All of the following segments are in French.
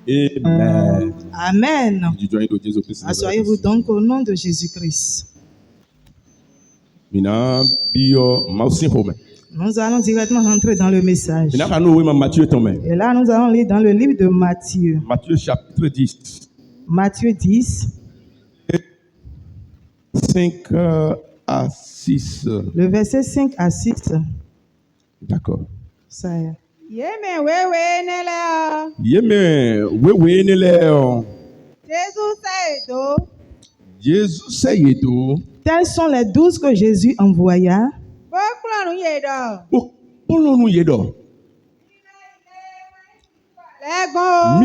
Amen. Amen. Asseyez-vous Asseyez-vous donc au nom de Jésus-Christ. Nous allons directement rentrer dans le message. Et là, nous allons lire dans le livre de Matthieu. Matthieu chapitre 10. Matthieu 10, 5 à 6. le verset 5 à 6. D'accord. Ça y est. Yeme wewe nele o. Yeme, wewe nele. Jésus Jésus sayedo. Tels sont les 12 que Jésus envoya. Bokulanu yedo. Polonu yedo. Lego.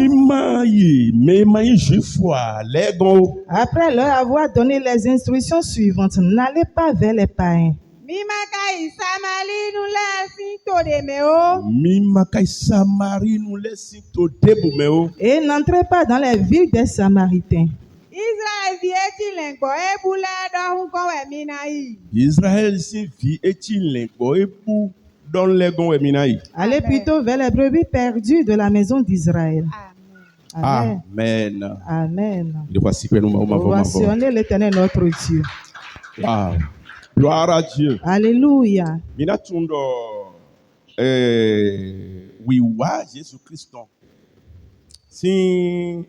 Mimayi juifwa, lego. Après leur avoir donné les instructions suivantes, n'allez pas vers les païens. Mimaka isamali nule sinto de meo. Mimakai samari nous laisse to debumeo. Et n'entrez pas dans les villes des Samaritains. Israel vieti lengbo ebula do hunko we minayi. Israël si vi eti lengo ebu don legon eminayi. Allez plutôt vers les brebis perdues de la maison d'Israël. Amen. Amen. Amen. Amen. Il va si nous Ovationner l'Éternel notre Dieu. Wow. Gloire à Dieu. Alléluia. Mina tundo wiwa Jésus Christ. Si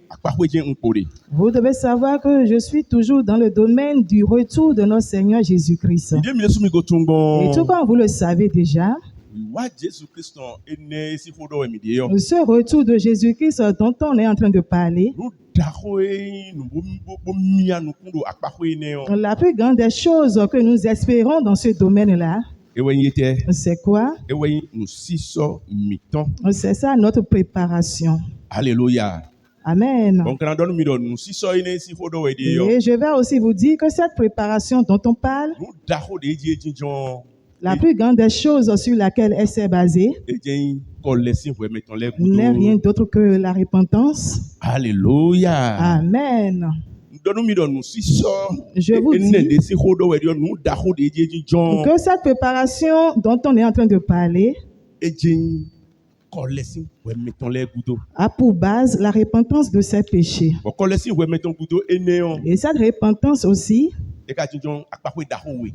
akwaweje nkori. Vous devez savoir que je suis toujours dans le domaine du retour de notre Seigneur Jésus-Christ. Ndiye milesu mi gotungo. Et tout comme vous le savez déjà, Wiwa Jésus Christ ene si fodo emideyo. ce retour de Jésus-Christ dont on est en train de parler, Nu dahoe nu bomia nu kundo akwawe neo. la plus grande des choses que nous espérons dans ce domaine-là, Ewe yete. c'est quoi? Ewe nu siso miton. C'est ça notre préparation. Alléluia. Amen. Donc quand on nous donne nous siso ene si fodo wedeyo. Et je vais aussi vous dire que cette préparation dont on parle, Nu daho de eji ejinjon. la plus grande des choses sur laquelle elle s'est basée, Ejen kolesi we meton le n'est rien gudo. d'autre que la repentance. Alléluia. Amen. Donu mi don nous siso. Je vous Ene dis de si fodo wedeyo nu daho de eji ejinjon. que cette préparation dont on est en train de parler Ejen kolesi we meton le gudo. a pour base la repentance de ses péchés. Bon kolesi we meton gudo eneon. Et cette repentance aussi, E ka jinjon akpawe daho we.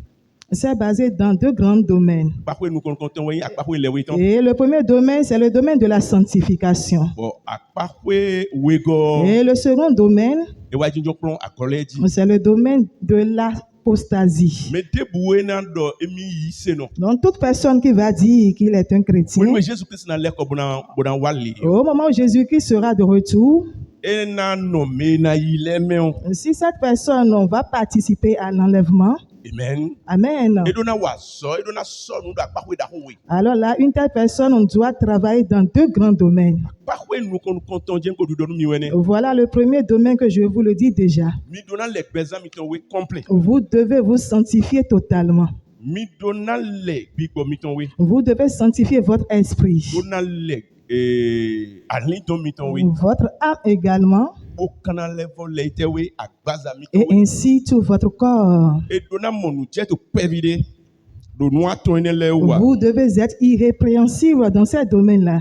c'est basé dans deux grands domaines. Akpawe nu konton we akpawe le we ton. Et le premier domaine, c'est le domaine de la sanctification. Bon akpawe we go. Et le second domaine, E wa jinjon plon akoleji. c'est le domaine de l'apostasie. Mais deboué nan do emi yise non. Donc, toute personne qui va dire qu'il est un chrétien, Oui, Jésus Christ na leko bonan wali. au moment où Jésus-Christ sera de retour, E na nommé na yileme on. si cette personne va participer à l'enlèvement, Amen. amen. E do na waso, e do na so nou da akpawe da howe. Alors là, une telle personne, on doit travailler dans deux grands domaines. Akpawe nou konton jen ko du donu mi wene. Voilà le premier domaine que je vous le dis déjà. Mi donan le bezan mi ton we complet. Vous devez vous sanctifier totalement. Mi donan le bigbo mi ton we. Vous devez sanctifier votre esprit, Donan le alin ton mi ton we. votre âme également, Bo kana level le ite we agbaza mi et ton we. ainsi tout votre corps. E donan monu jet to pevide. Do nou aton ene le wa. Vous devez être irrépréhensible dans ces domaines-là.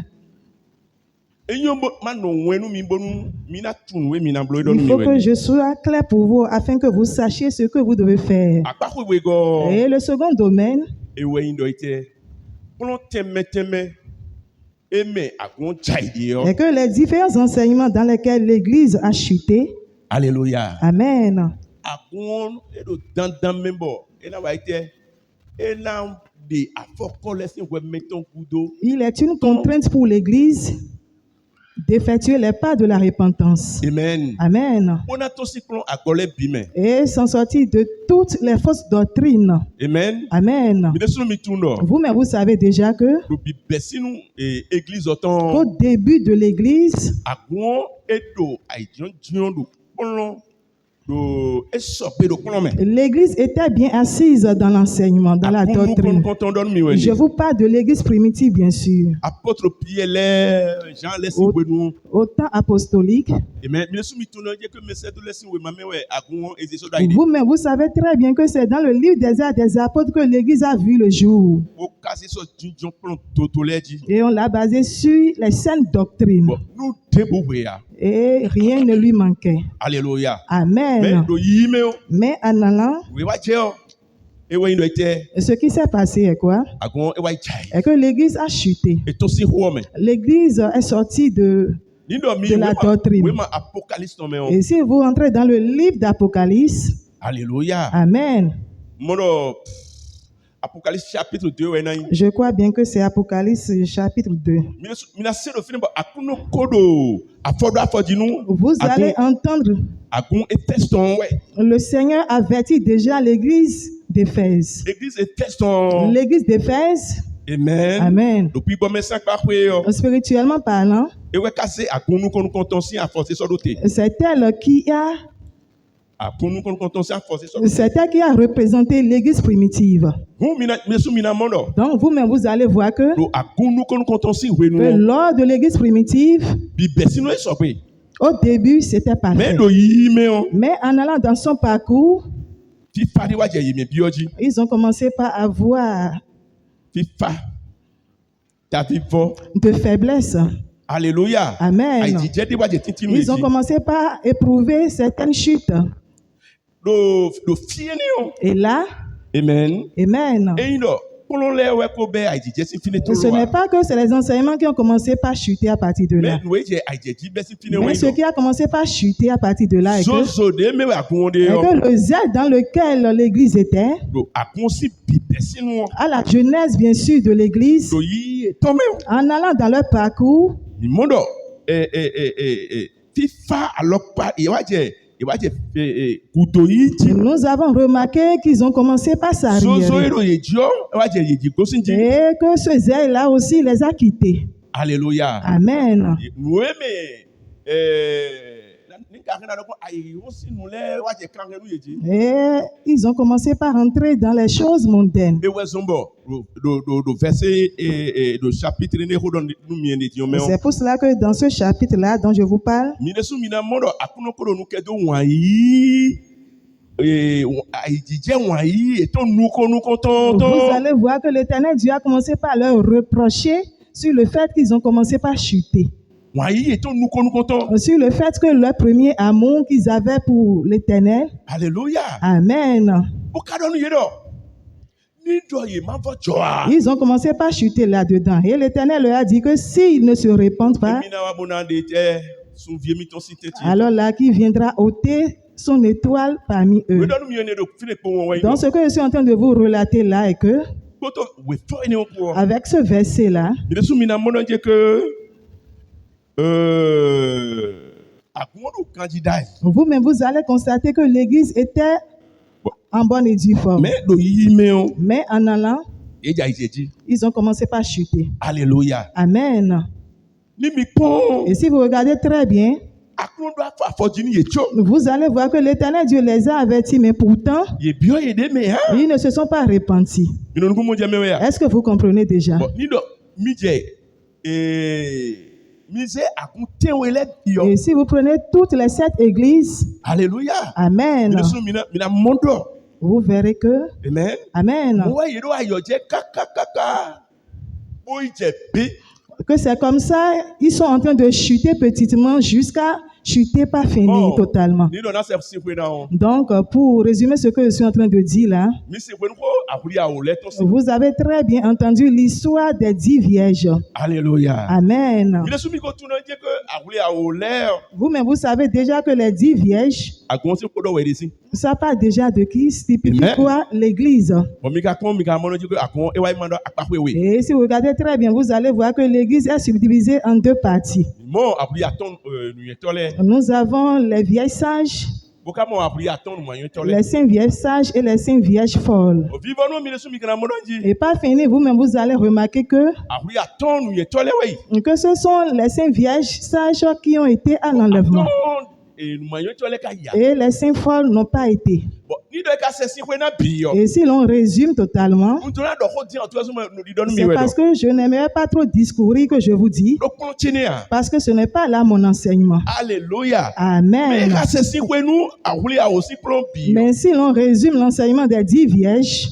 E yon bo man no wenu mi bonu mi na tun we mi na bloy Il don mi faut que wene. je sois clair pour vous afin que vous sachiez ce que vous devez faire. Akpawe we go. Et le second domaine, Ewe indo ite. Plon teme. Eme akon chaidi yo. est que les différents enseignements dans lesquels l'Église a chuté, Alléluia. amen, Akon edo dandan membo. Ena wa ite. Ena de afoko lesin we meton kudo. il est une contrainte pour l'Église d'effectuer les pas de la repentance. Amen. Amen. On a ton cyclone à gole bime. Et s'en sortir de toutes les fausses doctrines. Amen. Amen. Minesu mi tuno. Vous-même, vous savez déjà que Lo bi besinu église autant. au début de l'Église, Akon edo aijon do polon do esope do polon me. l'Église était bien assise dans l'enseignement, dans la doctrine. Je vous parle de l'Église primitive, bien sûr, Apôtre Pierre, Jean Leslie Benu. au temps apostolique. Amen. Minesu mi tuno je que monsieur do Leslie we mame we akon ezeso da ide. Vous-même, vous savez très bien que c'est dans le livre des Actes des Apôtres que l'Église a vu le jour. O kasi so jinjon polon totoleji. Et on l'a basé sur les saines doctrines. Bon, nous Et rien ne lui manquait. Alléluia. Amen. Mais en allant, ce qui s'est passé est quoi? Est que l'église a chuté. L'église est sortie de la doctrine. Et si vous entrez dans le livre d'Apocalypse, Alléluia. Amen. Apocalypse chapitre 2. Je crois bien que c'est Apocalypse chapitre 2. Vous allez entendre. Le Seigneur avertit déjà l'église d'Éphèse. L'église d'Éphèse. Amen. Amen. Spirituellement parlant, c'est elle qui a représenté l'église primitive. Donc vous-même, vous allez voir que lors de l'église primitive, au début, c'était parfait. Mais en allant dans son parcours, ils ont commencé par avoir de faiblesse. Alléluia. Amen. Ils ont commencé par éprouver certaines chutes. Et là, Amen. Amen. Ce n'est pas que c'est les enseignements qui ont commencé par chuter à partir de là. Mais ce qui a commencé par chuter à partir de là est que le zèle dans lequel l'église était, à la jeunesse bien sûr de l'église, en allant dans leur parcours, nous avons remarqué qu'ils ont commencé par s'arriérer et que ce zèle-là aussi les a quittés. Alléluia. Amen. Et ils ont commencé par entrer dans les choses mondaines. C'est pour cela que dans ce chapitre-là dont je vous parle, vous allez voir que l'Éternel Dieu a commencé par leur reprocher sur le fait qu'ils ont commencé par chuter. Sur le fait que leur premier amour qu'ils avaient pour l'Éternel. Alléluia. Amen. Ils ont commencé par chuter là-dedans. Et l'Éternel leur a dit que s'ils ne se répandent pas, alors là, qui viendra ôter son étoile parmi eux. Donc ce que je suis en train de vous relater là est que, avec ce verset-là, vous-même, vous allez constater que l'église était en bonne et due forme. Mais en allant, ils ont commencé par chuter. Alléluia. Amen. Et si vous regardez très bien, vous allez voir que l'Éternel Dieu les a avertis, mais pourtant, ils ne se sont pas repentis. Est-ce que vous comprenez déjà? Et si vous prenez toutes les 7 églises, Alléluia. Amen, vous verrez que, Amen. Amen, que c'est comme ça, ils sont en train de chuter petitement jusqu'à chuter pas fini totalement. Donc, pour résumer ce que je suis en train de dire là, vous avez très bien entendu l'histoire des 10 vierges. Alléluia. Amen. Vous-même, vous savez déjà que les 10 vierges, ça parle déjà de qui? Typifie quoi? L'Église. Et si vous regardez très bien, vous allez voir que l'Église est subdivisée en 2 parties. Nous avons les vieilles sages, les saints vierges sages et les saints vierges folles. Et pas fini, vous-même vous allez remarquer que ce sont les saints vierges sages qui ont été à l'enlèvement. Et les saints folles n'ont pas été. Et si l'on résume totalement, c'est parce que je n'aimerais pas trop discourir que je vous dis, parce que ce n'est pas là mon enseignement. Alléluia. Amen. Mais si l'on résume l'enseignement des 10 vierges,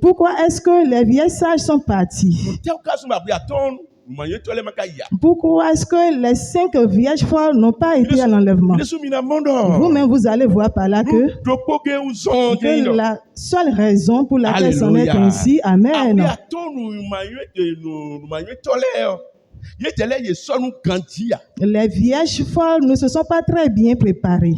pourquoi est-ce que les vieilles sages sont partis? Pourquoi est-ce que les 5 vierges folles n'ont pas été à l'enlèvement? Vous-même, vous allez voir par là que la seule raison pour laquelle c'en est ainsi, amen. Les vierges folles ne se sont pas très bien préparées.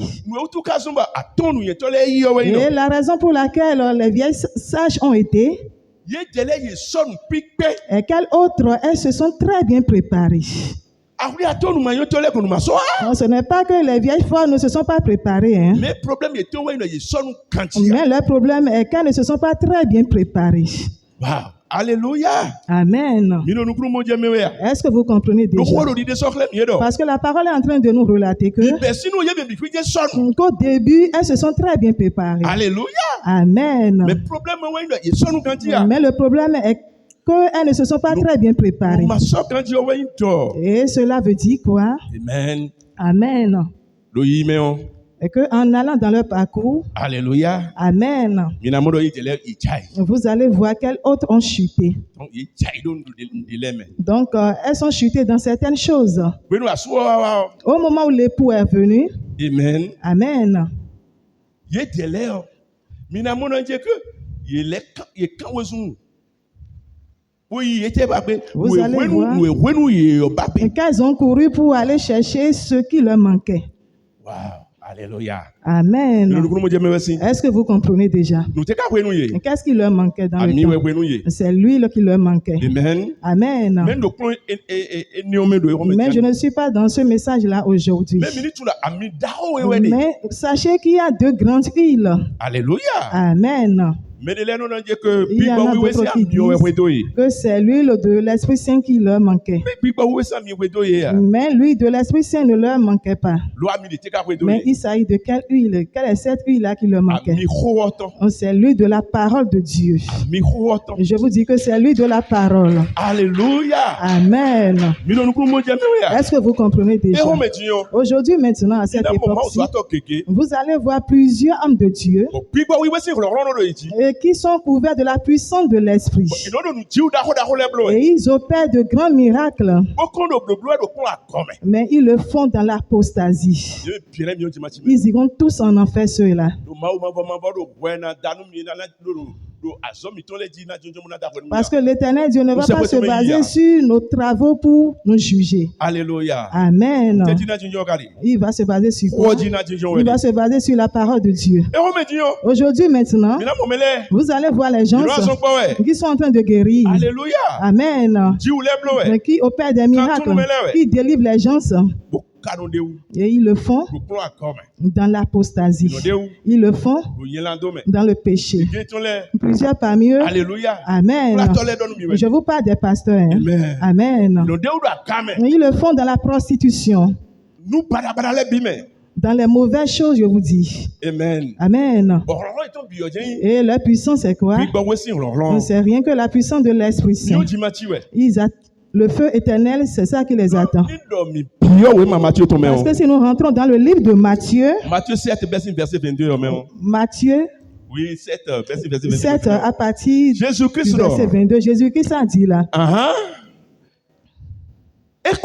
Et la raison pour laquelle les vierges sages ont été, et quelles autres, elles se sont très bien préparées. Ce n'est pas que les vieilles folles ne se sont pas préparées. Hein. Mais le problème est qu'elles ne se sont pas très bien préparées. Wow. Alléluia. Amen. Est-ce que vous comprenez déjà? Parce que la parole est en train de nous relater que qu'au début, elles se sont très bien préparées. Alléluia. Amen. Mais le problème est qu'elles ne se sont pas très bien préparées. Et cela veut dire quoi? Amen. Amen. Et qu'en allant dans leur parcours, alléluia, amen, vous allez voir quelles autres ont chuté. Donc, elles sont chutées dans certaines choses. Au moment où l'époux est venu, amen, amen, vous allez voir qu'elles ont couru pour aller chercher ce qui leur manquait. Wow. Alléluia. Amen. Est-ce que vous comprenez déjà? Qu'est-ce qui leur manquait dans le temps? C'est l'huile qui leur manquait. Amen. Amen. Mais je ne suis pas dans ce message-là aujourd'hui. Mais sachez qu'il y a 2 grandes huiles. Alléluia. Amen. Il y en a d'autres qui disent que c'est l'huile de l'Esprit Saint qui leur manquait. Mais l'huile de l'Esprit Saint ne leur manquait pas. Mais il s'agit de quelle huile? Quelle est cette huile-là qui leur manquait? C'est l'huile de la parole de Dieu. Je vous dis que c'est l'huile de la parole. Alléluia. Amen. Est-ce que vous comprenez déjà? Aujourd'hui, maintenant, à cette époque-ci, vous allez voir plusieurs hommes de Dieu qui sont couverts de la puissance de l'Esprit. Et ils opèrent de grands miracles. Mais ils le font dans l'apostasie. Ils iront tous en enfer, ceux-là. Parce que l'Éternel Dieu ne va pas se baser sur nos travaux pour nous juger. Alléluia. Amen. Il va se baser sur quoi? Il va se baser sur la parole de Dieu. Aujourd'hui, maintenant, vous allez voir les gens qui sont en train de guérir. Alléluia. Amen. Qui opèrent des miracles, qui délivrent les gens. Et ils le font dans l'apostasie. Ils le font dans le péché. Plusieurs parmi eux. Alléluia. Amen. Je vous parle des pasteurs. Hein. Amen. Ils le font dans la prostitution. Dans les mauvaises choses, je vous dis. Amen. Amen. Et leur puissance, c'est quoi? C'est rien que la puissance de l'Esprit Saint. Le feu éternel, c'est ça qui les attend. Parce que si nous rentrons dans le livre de Matthieu, Matthieu 7, verset 22. Matthieu oui, 7, 7 à partir du verset 22, Jésus-Christ a dit là. Que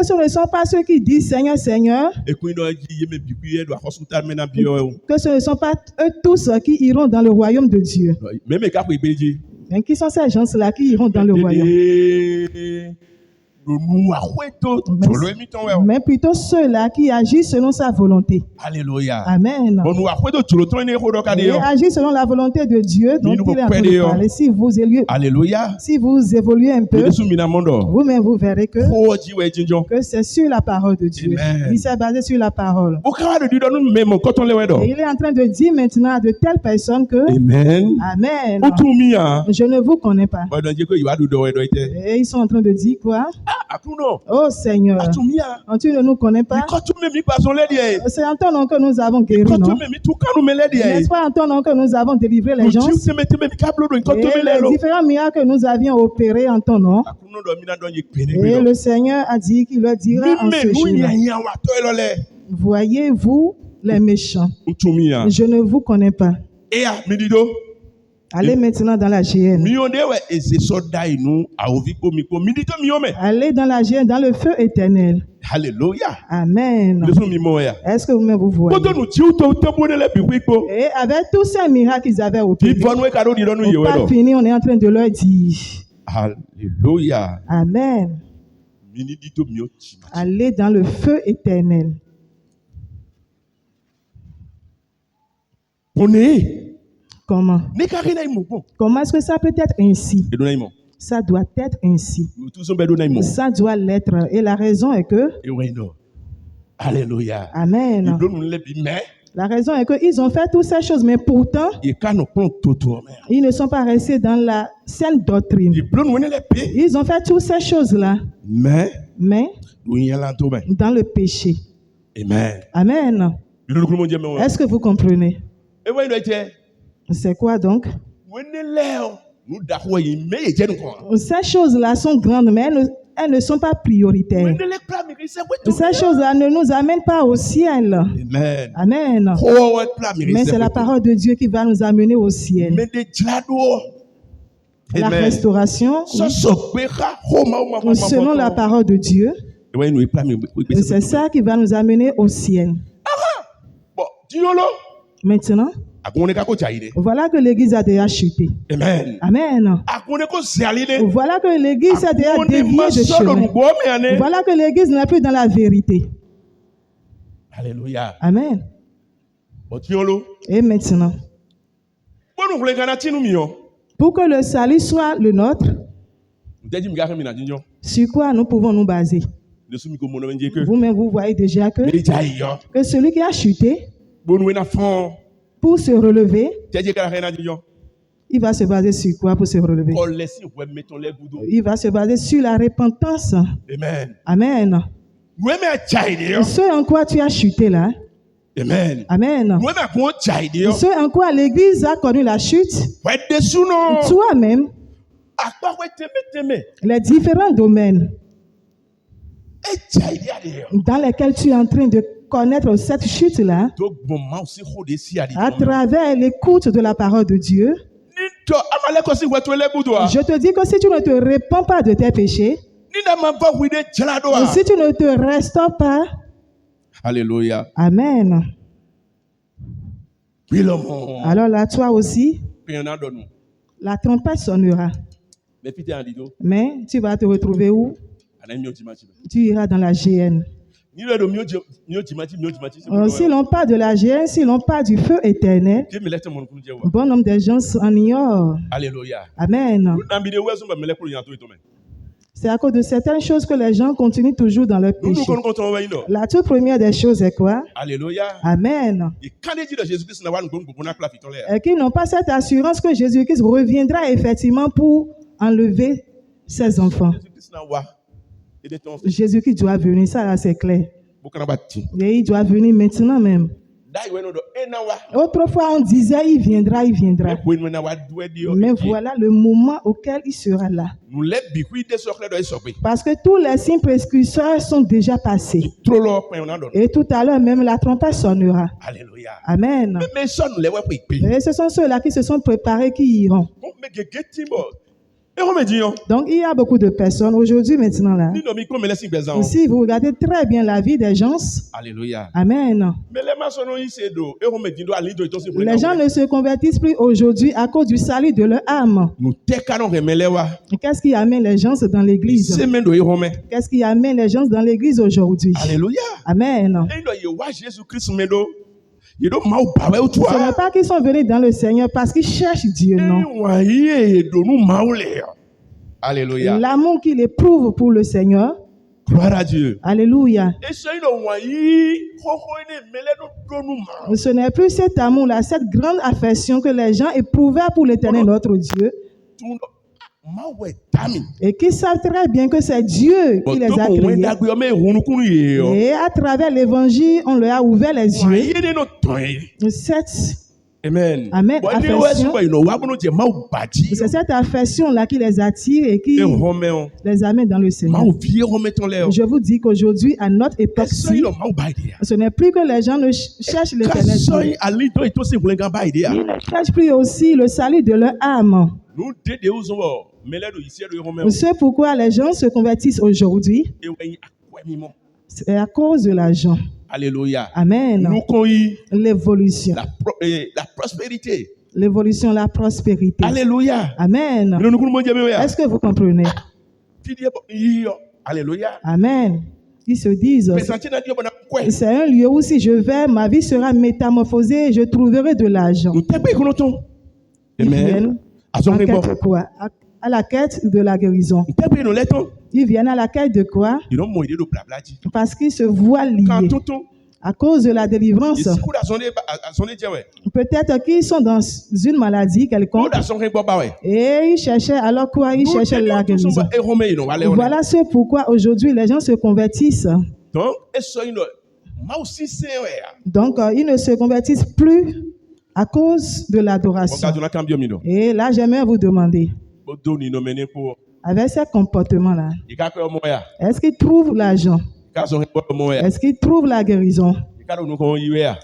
ce ne sont pas ceux qui disent Seigneur, Seigneur. Que ce ne sont pas eux tous qui iront dans le royaume de Dieu. Mais qui sont ces gens-là qui iront dans le royaume? Mais plutôt ceux-là qui agissent selon sa volonté. Alléluia. Amen. Et agissent selon la volonté de Dieu dont il est en train de parler. Si vous évoluez un peu, vous-même vous verrez que c'est sur la parole de Dieu. Il s'est basé sur la parole. Et il est en train de dire maintenant à de telles personnes que Amen. Je ne vous connais pas. Et ils sont en train de dire quoi? Oh Seigneur, tu ne nous connais pas. C'est en ton nom que nous avons guéri, non? N'est-ce pas en ton nom que nous avons délivré les gens? Et les différents miracles que nous avions opérés en ton nom. Et le Seigneur a dit qu'il leur dira en ce jour-là: voyez-vous les méchants, je ne vous connais pas. Allez maintenant dans la GN. Allez dans la GN, dans le feu éternel. Alléluia. Amen. Est-ce que vous-même vous voyez? Et avec tous ces miracles qu'ils avaient opérés, pas fini, on est en train de leur dire. Alléluia. Amen. Allez dans le feu éternel. Comment? Comment est-ce que ça peut être ainsi? Ça doit être ainsi. Ça doit l'être. Et la raison est que... Alléluia. Amen. La raison est qu'ils ont fait toutes ces choses, mais pourtant, ils ne sont pas restés dans la saine doctrine. Ils ont fait toutes ces choses-là, mais dans le péché. Amen. Amen. Est-ce que vous comprenez? C'est quoi donc? Ces choses-là sont grandes, mais elles ne sont pas prioritaires. Ces choses-là ne nous amènent pas au ciel. Amen. Amen. Mais c'est la parole de Dieu qui va nous amener au ciel. La restauration, selon la parole de Dieu, c'est ça qui va nous amener au ciel. Maintenant, voilà que l'église a déjà chuté. Amen. Amen. Voilà que l'église a déjà dévié de chemin. Voilà que l'église n'est plus dans la vérité. Alléluia. Amen. Et maintenant, pour que le salut soit le nôtre, sur quoi nous pouvons nous baser? Vous-même, vous voyez déjà que celui qui a chuté, pour se relever, il va se baser sur quoi pour se relever? Il va se baser sur la repentance. Amen. Amen. Ce en quoi tu as chuté là. Amen. Amen. Ce en quoi l'église a connu la chute. Toi-même, les différents domaines dans lesquels tu es en train de connaître cette chute-là, à travers l'écoute de la parole de Dieu, je te dis que si tu ne te répands pas de tes péchés, si tu ne te restaures pas, alléluia. Amen. Alors là, toi aussi, la trompette sonnera. Mais tu vas te retrouver où? Tu iras dans la GN. Si l'on parle de la GN, si l'on parle du feu éternel, bon nombre de gens en ignorent. Alléluia. Amen. C'est à cause de certaines choses que les gens continuent toujours dans leur péché. La toute première des choses est quoi? Alléluia. Amen. Et qu'ils n'ont pas cette assurance que Jésus-Christ reviendra effectivement pour enlever ses enfants. Jésus-Christ doit venir, ça là c'est clair. Et il doit venir maintenant même. Autrefois on disait il viendra, il viendra. Mais voilà le moment auquel il sera là. Parce que tous les signes prescripteurs sont déjà passés. Et tout à l'heure même la trompette sonnera. Alléluia. Amen. Et ce sont ceux-là qui se sont préparés qui iront. Donc, il y a beaucoup de personnes aujourd'hui, maintenant là. Si vous regardez très bien la vie des gens, alléluia. Amen. Les gens ne se convertissent plus aujourd'hui à cause du salut de leur âme. Qu'est-ce qui amène les gens dans l'église? Qu'est-ce qui amène les gens dans l'église aujourd'hui? Alléluia. Amen. Ce n'est pas qu'ils sont venus dans le Seigneur parce qu'ils cherchent Dieu, non. Alléluia. L'amour qu'il éprouve pour le Seigneur. Gloire à Dieu. Alléluia. Ce n'est plus cet amour-là, cette grande affection que les gens éprouvaient pour l'Éternel, notre Dieu. Et qui savent très bien que c'est Dieu qui les a créés. Et à travers l'évangile, on leur a ouvert les yeux. Cette Amen. Amen. Affection. C'est cette affection-là qui les attire et qui les amène dans le Seigneur. Je vous dis qu'aujourd'hui, à notre époque-ci, ce n'est plus que les gens ne cherchent l'éternel. Ils ne cherchent plus aussi le salut de leur âme. C'est pourquoi les gens se convertissent aujourd'hui. C'est à cause de l'argent. Alléluia. Amen. L'évolution. La prospérité. L'évolution, la prospérité. Alléluia. Amen. Est-ce que vous comprenez? Alléluia. Amen. Ils se disent, c'est un lieu où si je vais, ma vie sera métamorphosée et je trouverai de l'argent. Ils viennent à la quête de la guérison. Ils viennent à la quête de quoi? Parce qu'ils se voient liés à cause de la délivrance. Peut-être qu'ils sont dans une maladie quelconque et ils cherchaient alors quoi? Ils cherchaient la guérison. Voilà ce pourquoi aujourd'hui les gens se convertissent. Donc ils ne se convertissent plus à cause de l'adoration. Et là j'aimerais vous demander, avec ce comportement-là, est-ce qu'ils trouvent l'argent? Est-ce qu'ils trouvent la guérison?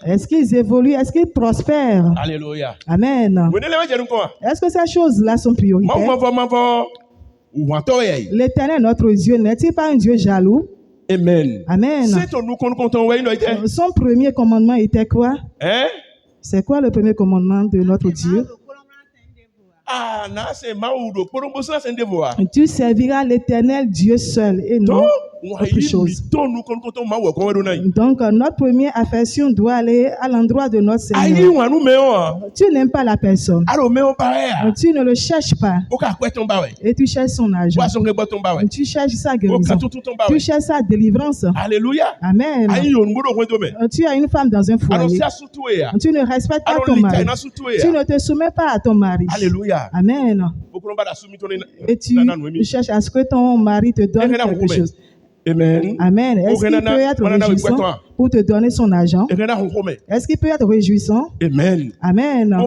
Est-ce qu'ils évoluent? Est-ce qu'ils prospèrent? Alléluia. Amen. Est-ce que ces choses-là sont prioritaires? L'Éternel, notre Dieu, n'est-il pas un Dieu jaloux? Amen. Amen. Son premier commandement était quoi? C'est quoi le premier commandement de notre Dieu? Tu serviras l'Éternel Dieu seul et non autre chose. Donc notre première affection doit aller à l'endroit de notre Seigneur. Tu n'aimes pas la personne. Tu ne le cherches pas. Et tu cherches son argent. Tu cherches sa guérison. Tu cherches sa délivrance. Alléluia. Amen. Tu as une femme dans un foyer. Tu ne respectes pas ton mari. Tu ne te soumets pas à ton mari. Alléluia. Amen. Et tu cherches à ce que ton mari te donne quelque chose. Amen. Amen. Est-ce qu'il peut être réjouissant pour te donner son argent? Est-ce qu'il peut être réjouissant? Amen. Amen.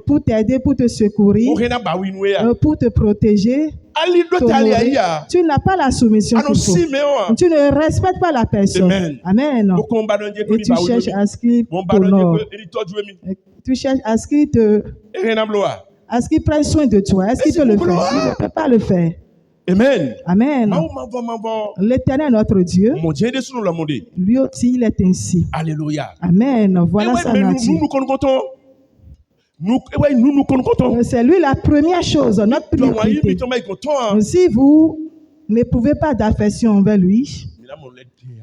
Pour t'aider, pour te secourir, pour te protéger. Tu n'as pas la soumission qu'il faut. Tu ne respectes pas la personne. Amen. Et tu cherches à ce qu'il t'honore. Tu cherches à ce qu'il prenne soin de toi. Est-ce qu'il te le fait? Il ne peut pas le faire. Amen. Amen. L'Éternel, notre Dieu, lui aussi, il est ainsi. Alléluia. Amen. Voilà sa nature. C'est lui la première chose, notre priorité. Si vous n'éprouvez pas d'affection envers lui,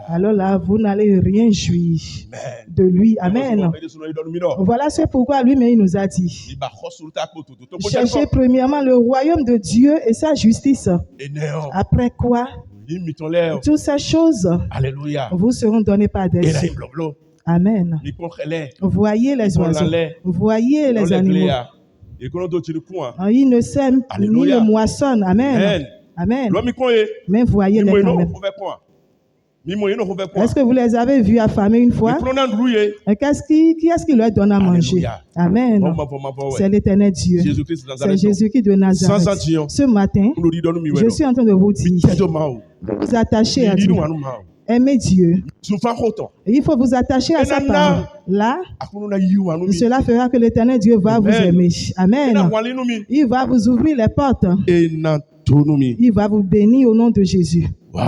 alors là, vous n'allez rien jouir de lui. Amen. Voilà ce pourquoi lui-même il nous a dit. Cherchez premièrement le royaume de Dieu et sa justice. Après quoi, toutes ces choses vous seront données par des cieux. Amen. Voyez les oiseaux. Voyez les animaux. Ils ne sèment ni ne moissonnent. Amen. Amen. Mais voyez les quand même. Est-ce que vous les avez vus affamés une fois? Qui est-ce qui leur donne à manger? Amen. C'est l'Éternel Dieu. C'est Jésus-Christ de Nazareth. Ce matin, je suis en train de vous dire, vous attachez à Dieu. Aimez Dieu. Il faut vous attacher à sa parole. Là, cela fera que l'Éternel Dieu va vous aimer. Amen. Il va vous ouvrir les portes. Il va vous bénir au nom de Jésus. Wow.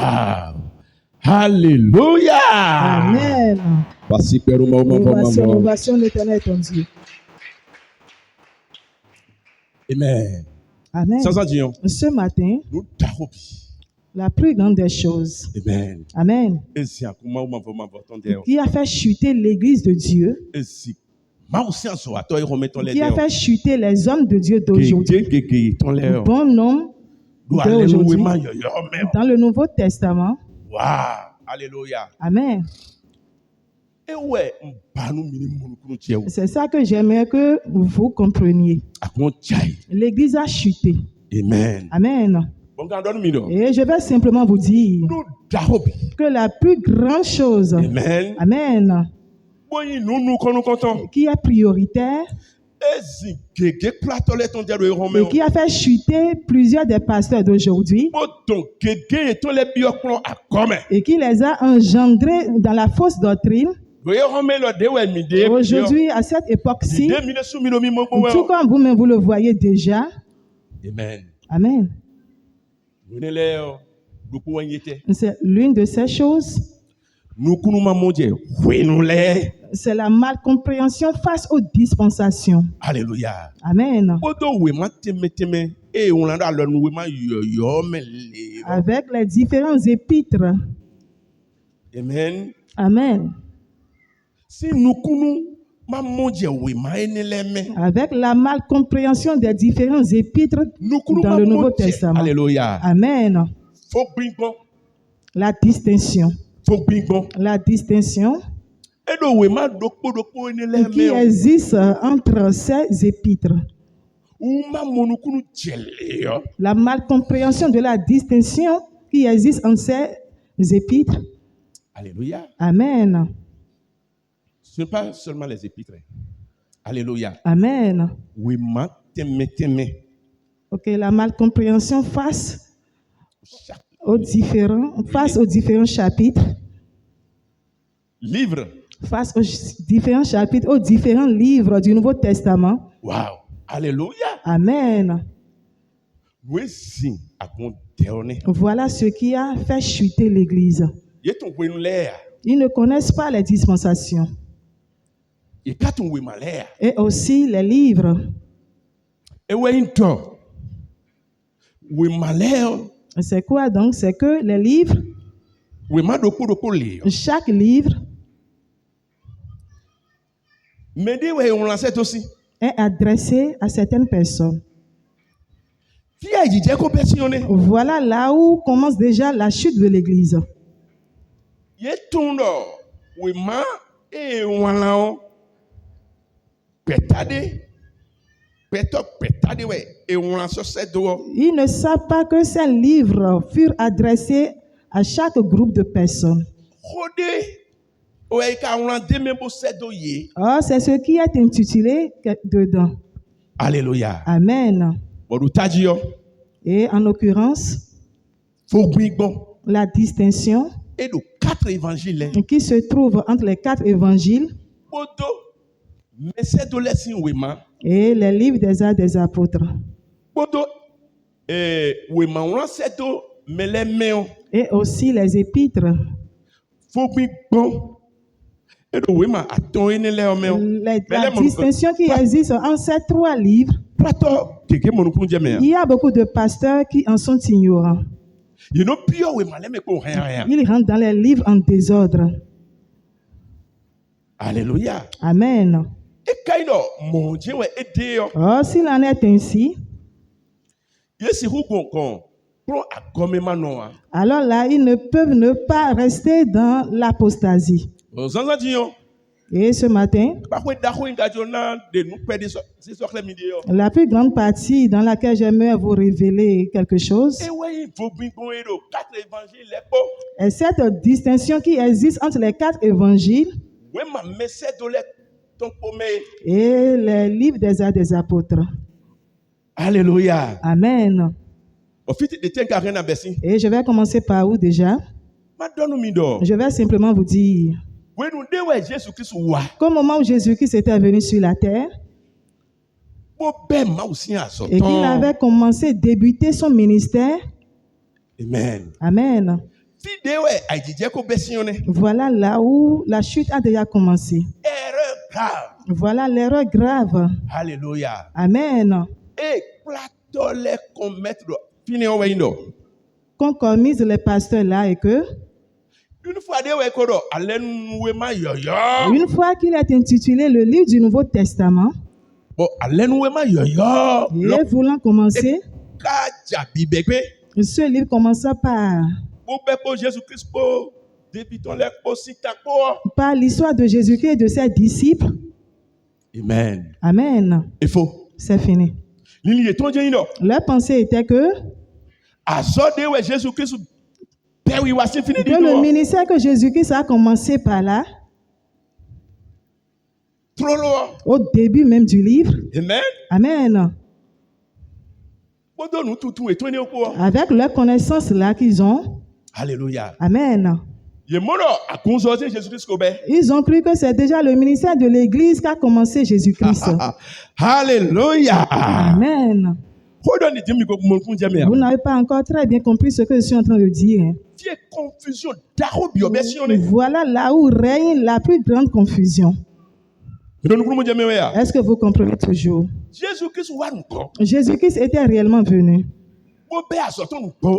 Alléluia. Amen. Ovation l'Éternel ton Dieu. Amen. Amen. Ce matin, la plus grande des choses. Amen. Amen. Qui a fait chuter l'Église de Dieu. Qui a fait chuter les hommes de Dieu d'aujourd'hui. Bon nombre d'aujourd'hui. Dans le Nouveau Testament. Wow. Alléluia. Amen. C'est ça que j'aimerais que vous compreniez. L'Église a chuté. Amen. Amen. Et je vais simplement vous dire que la plus grande chose. Amen. Amen. qui est prioritaire et qui a fait chuter plusieurs des pasteurs d'aujourd'hui et qui les a engendrés dans la fausse doctrine. Aujourd'hui, à cette époque-ci, tout comme vous-même vous le voyez déjà. Amen. C'est l'une de ces choses. C'est la malcompréhension face aux dispensations. Alléluia. Amen. Avec les différents épîtres. Amen. Amen. Avec la malcompréhension des différents épîtres dans le Nouveau Testament. Alléluia. Amen. La distinction. La distinction qui existe entre ces épîtres. La malcompréhension de la distinction qui existe entre ces épîtres. Alléluia. Amen. Ce n'est pas seulement les épîtres. Alléluia. Amen. Ok, la malcompréhension face aux différents chapitres. Livres. Face aux différents chapitres, aux différents livres du Nouveau Testament. Wow. Alléluia. Amen. Voilà ce qui a fait chuter l'Église. Ils ne connaissent pas les dispensations. Et aussi les livres. C'est quoi donc? C'est que les livres, chaque livre est adressé à certaines personnes. Voilà là où commence déjà la chute de l'Église. Ils ne savent pas que ces livres furent adressés à chaque groupe de personnes. Oh, c'est ce qui est intitulé dedans. Alléluia. Amen. Et en l'occurrence, la distinction qui se trouve entre les 4 évangiles et les livres des Actes des Apôtres. Et aussi les épîtres. La distinction qui existe entre ces 3 livres, il y a beaucoup de pasteurs qui en sont ignorants. Ils rentrent dans les livres en désordre. Alléluia. Amen. Oh, s'il en est ainsi, alors là, ils ne peuvent ne pas rester dans l'apostasie. Et ce matin, la plus grande partie dans laquelle j'aimerais vous révéler quelque chose est cette distinction qui existe entre les 4 évangiles et les livres des Actes des Apôtres. Alléluia. Amen. Et je vais commencer par où déjà? Je vais simplement vous dire qu'au moment où Jésus-Christ était venu sur la terre et qu'il avait commencé à débuter son ministère. Amen. Amen. Voilà là où la chute a déjà commencé. Voilà l'erreur grave. Alléluia. Amen. Qu'ont commis les pasteurs là et que une fois qu'il est intitulé le livre du Nouveau Testament, et voulant commencer, ce livre commença par l'histoire de Jésus-Christ et de ses disciples. Amen. Amen. C'est fini. Leur pensée était que le ministère que Jésus-Christ a commencé par là, Au début même du livre. Amen. Amen. Avec leur connaissance là qu'ils ont. Alléluia. Amen. Ils ont cru que c'est déjà le ministère de l'Église qu'a commencé Jésus-Christ. Alléluia. Amen. Vous n'avez pas encore très bien compris ce que je suis en train de dire. Voilà là où règne la plus grande confusion. Est-ce que vous comprenez toujours? Jésus-Christ était réellement venu.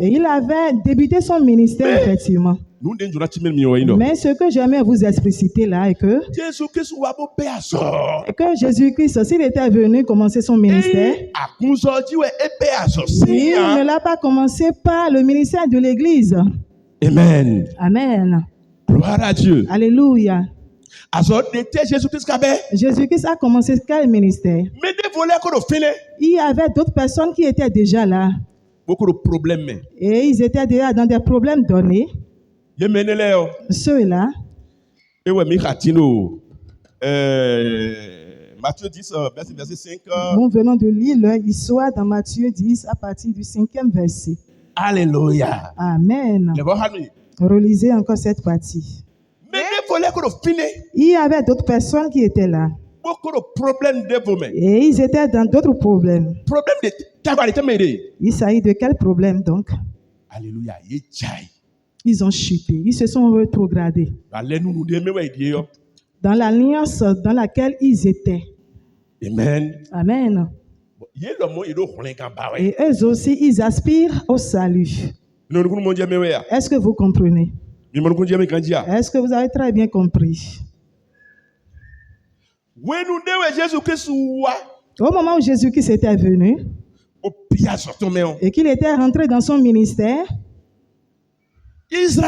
Et il avait débuté son ministère, effectivement. Mais ce que j'aimerais vous expliciter là est que Jésus-Christ, s'il était venu commencer son ministère, il ne l'a pas commencé par le ministère de l'Église. Amen. Amen. Gloire à Dieu. Alléluia. Jésus-Christ a commencé quel ministère? Il y avait d'autres personnes qui étaient déjà là. Beaucoup de problèmes. Et ils étaient déjà dans des problèmes donnés. Ceux-là. Matthieu 10, verset 5. Nous venons de lire leur histoire dans Matthieu 10 à partir du 5e verset. Alléluia. Amen. Relisez encore cette partie. Il y avait d'autres personnes qui étaient là. Beaucoup de problèmes. Et ils étaient dans d'autres problèmes. Il s'agit de quel problème donc? Alléluia. Ils ont chuté. Ils se sont rétrogradés. Dans l'alliance dans laquelle ils étaient. Amen. Amen. Et eux aussi, ils aspirent au salut. Est-ce que vous comprenez? Est-ce que vous avez très bien compris? Au moment où Jésus-Christ était venu et qu'il était rentré dans son ministère, ces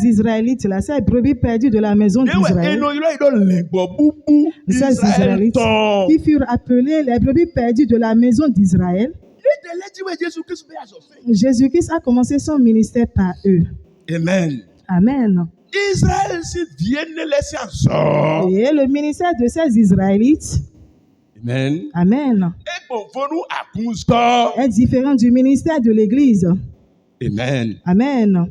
Israélites là, ces brebis perdues de la maison d'Israël, ces Israélites qui furent appelés les brebis perdues de la maison d'Israël, Jésus-Christ a commencé son ministère par eux. Amen. Amen. Et le ministère de ces Israélites, Amen. Amen, est différent du ministère de l'Église. Amen. Amen.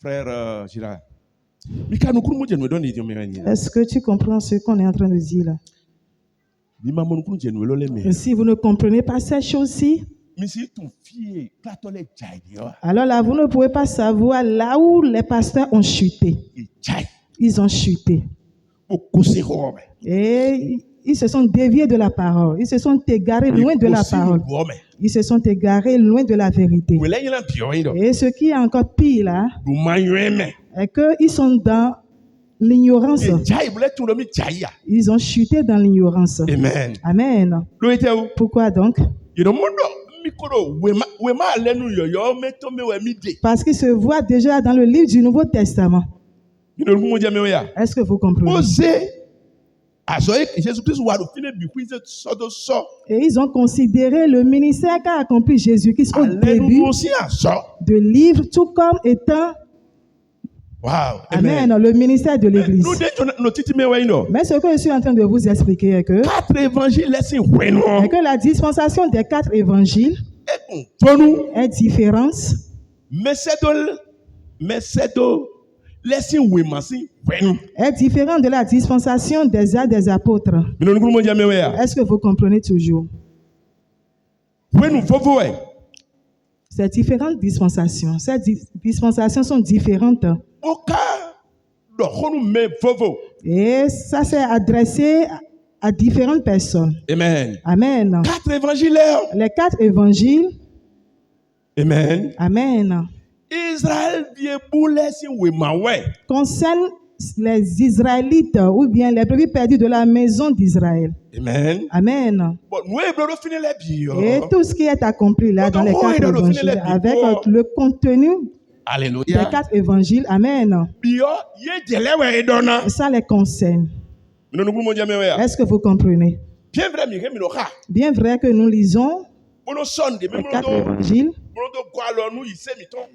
Frère Gérard, est-ce que tu comprends ce qu'on est en train de dire là? Si vous ne comprenez pas ces choses-ci, alors là, vous ne pouvez pas savoir là où les pasteurs ont chuté. Ils ont chuté. Et ils se sont déviés de la parole. Ils se sont égarés loin de la parole. Ils se sont égarés loin de la vérité. Et ce qui est encore pire là, est qu'ils sont dans l'ignorance. Ils ont chuté dans l'ignorance. Amen. Amen. Pourquoi donc? Parce qu'il se voit déjà dans le livre du Nouveau Testament. Est-ce que vous comprenez? Et ils ont considéré le ministère qu'a accompli Jésus-Christ au début de livre tout comme étant Amen. Le ministère de l'Église. Mais ce que je suis en train de vous expliquer est que la dispensation des 4 évangiles est différente. Est différent de la dispensation des actes des apôtres. Est-ce que vous comprenez toujours? Ces différentes dispensations. Ces dispensations sont différentes. Et ça s'est adressé à différentes personnes. Amen. Amen. 4 évangiles. Les 4 évangiles. Amen. Amen. Israël concerne les Israélites ou bien les brebis perdues de la maison d'Israël. Amen. Amen. Et tout ce qui est accompli là dans les 4 évangiles avec le contenu des 4 évangiles. Amen. Ça les concerne. Est-ce que vous comprenez? Bien vrai que nous lisons les 4 évangiles.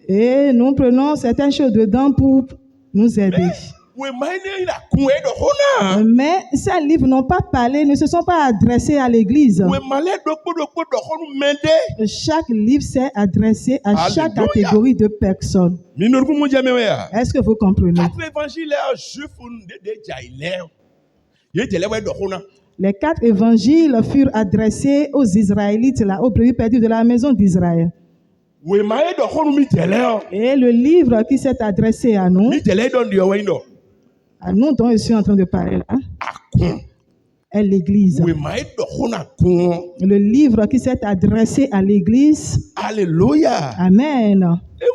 Et nous prenons certaines choses dedans pour nous aider. Mais ces livres n'ont pas parlé, ne se sont pas adressés à l'église. Chaque livre s'est adressé à chaque catégorie de personnes. Est-ce que vous comprenez? Les 4 évangiles furent adressés aux Israélites, là, aux brebis perdues de la maison d'Israël. Et le livre qui s'est adressé à nous dont je suis en train de parler là, est l'Église. Le livre qui s'est adressé à l'Église, Alléluia. Amen, est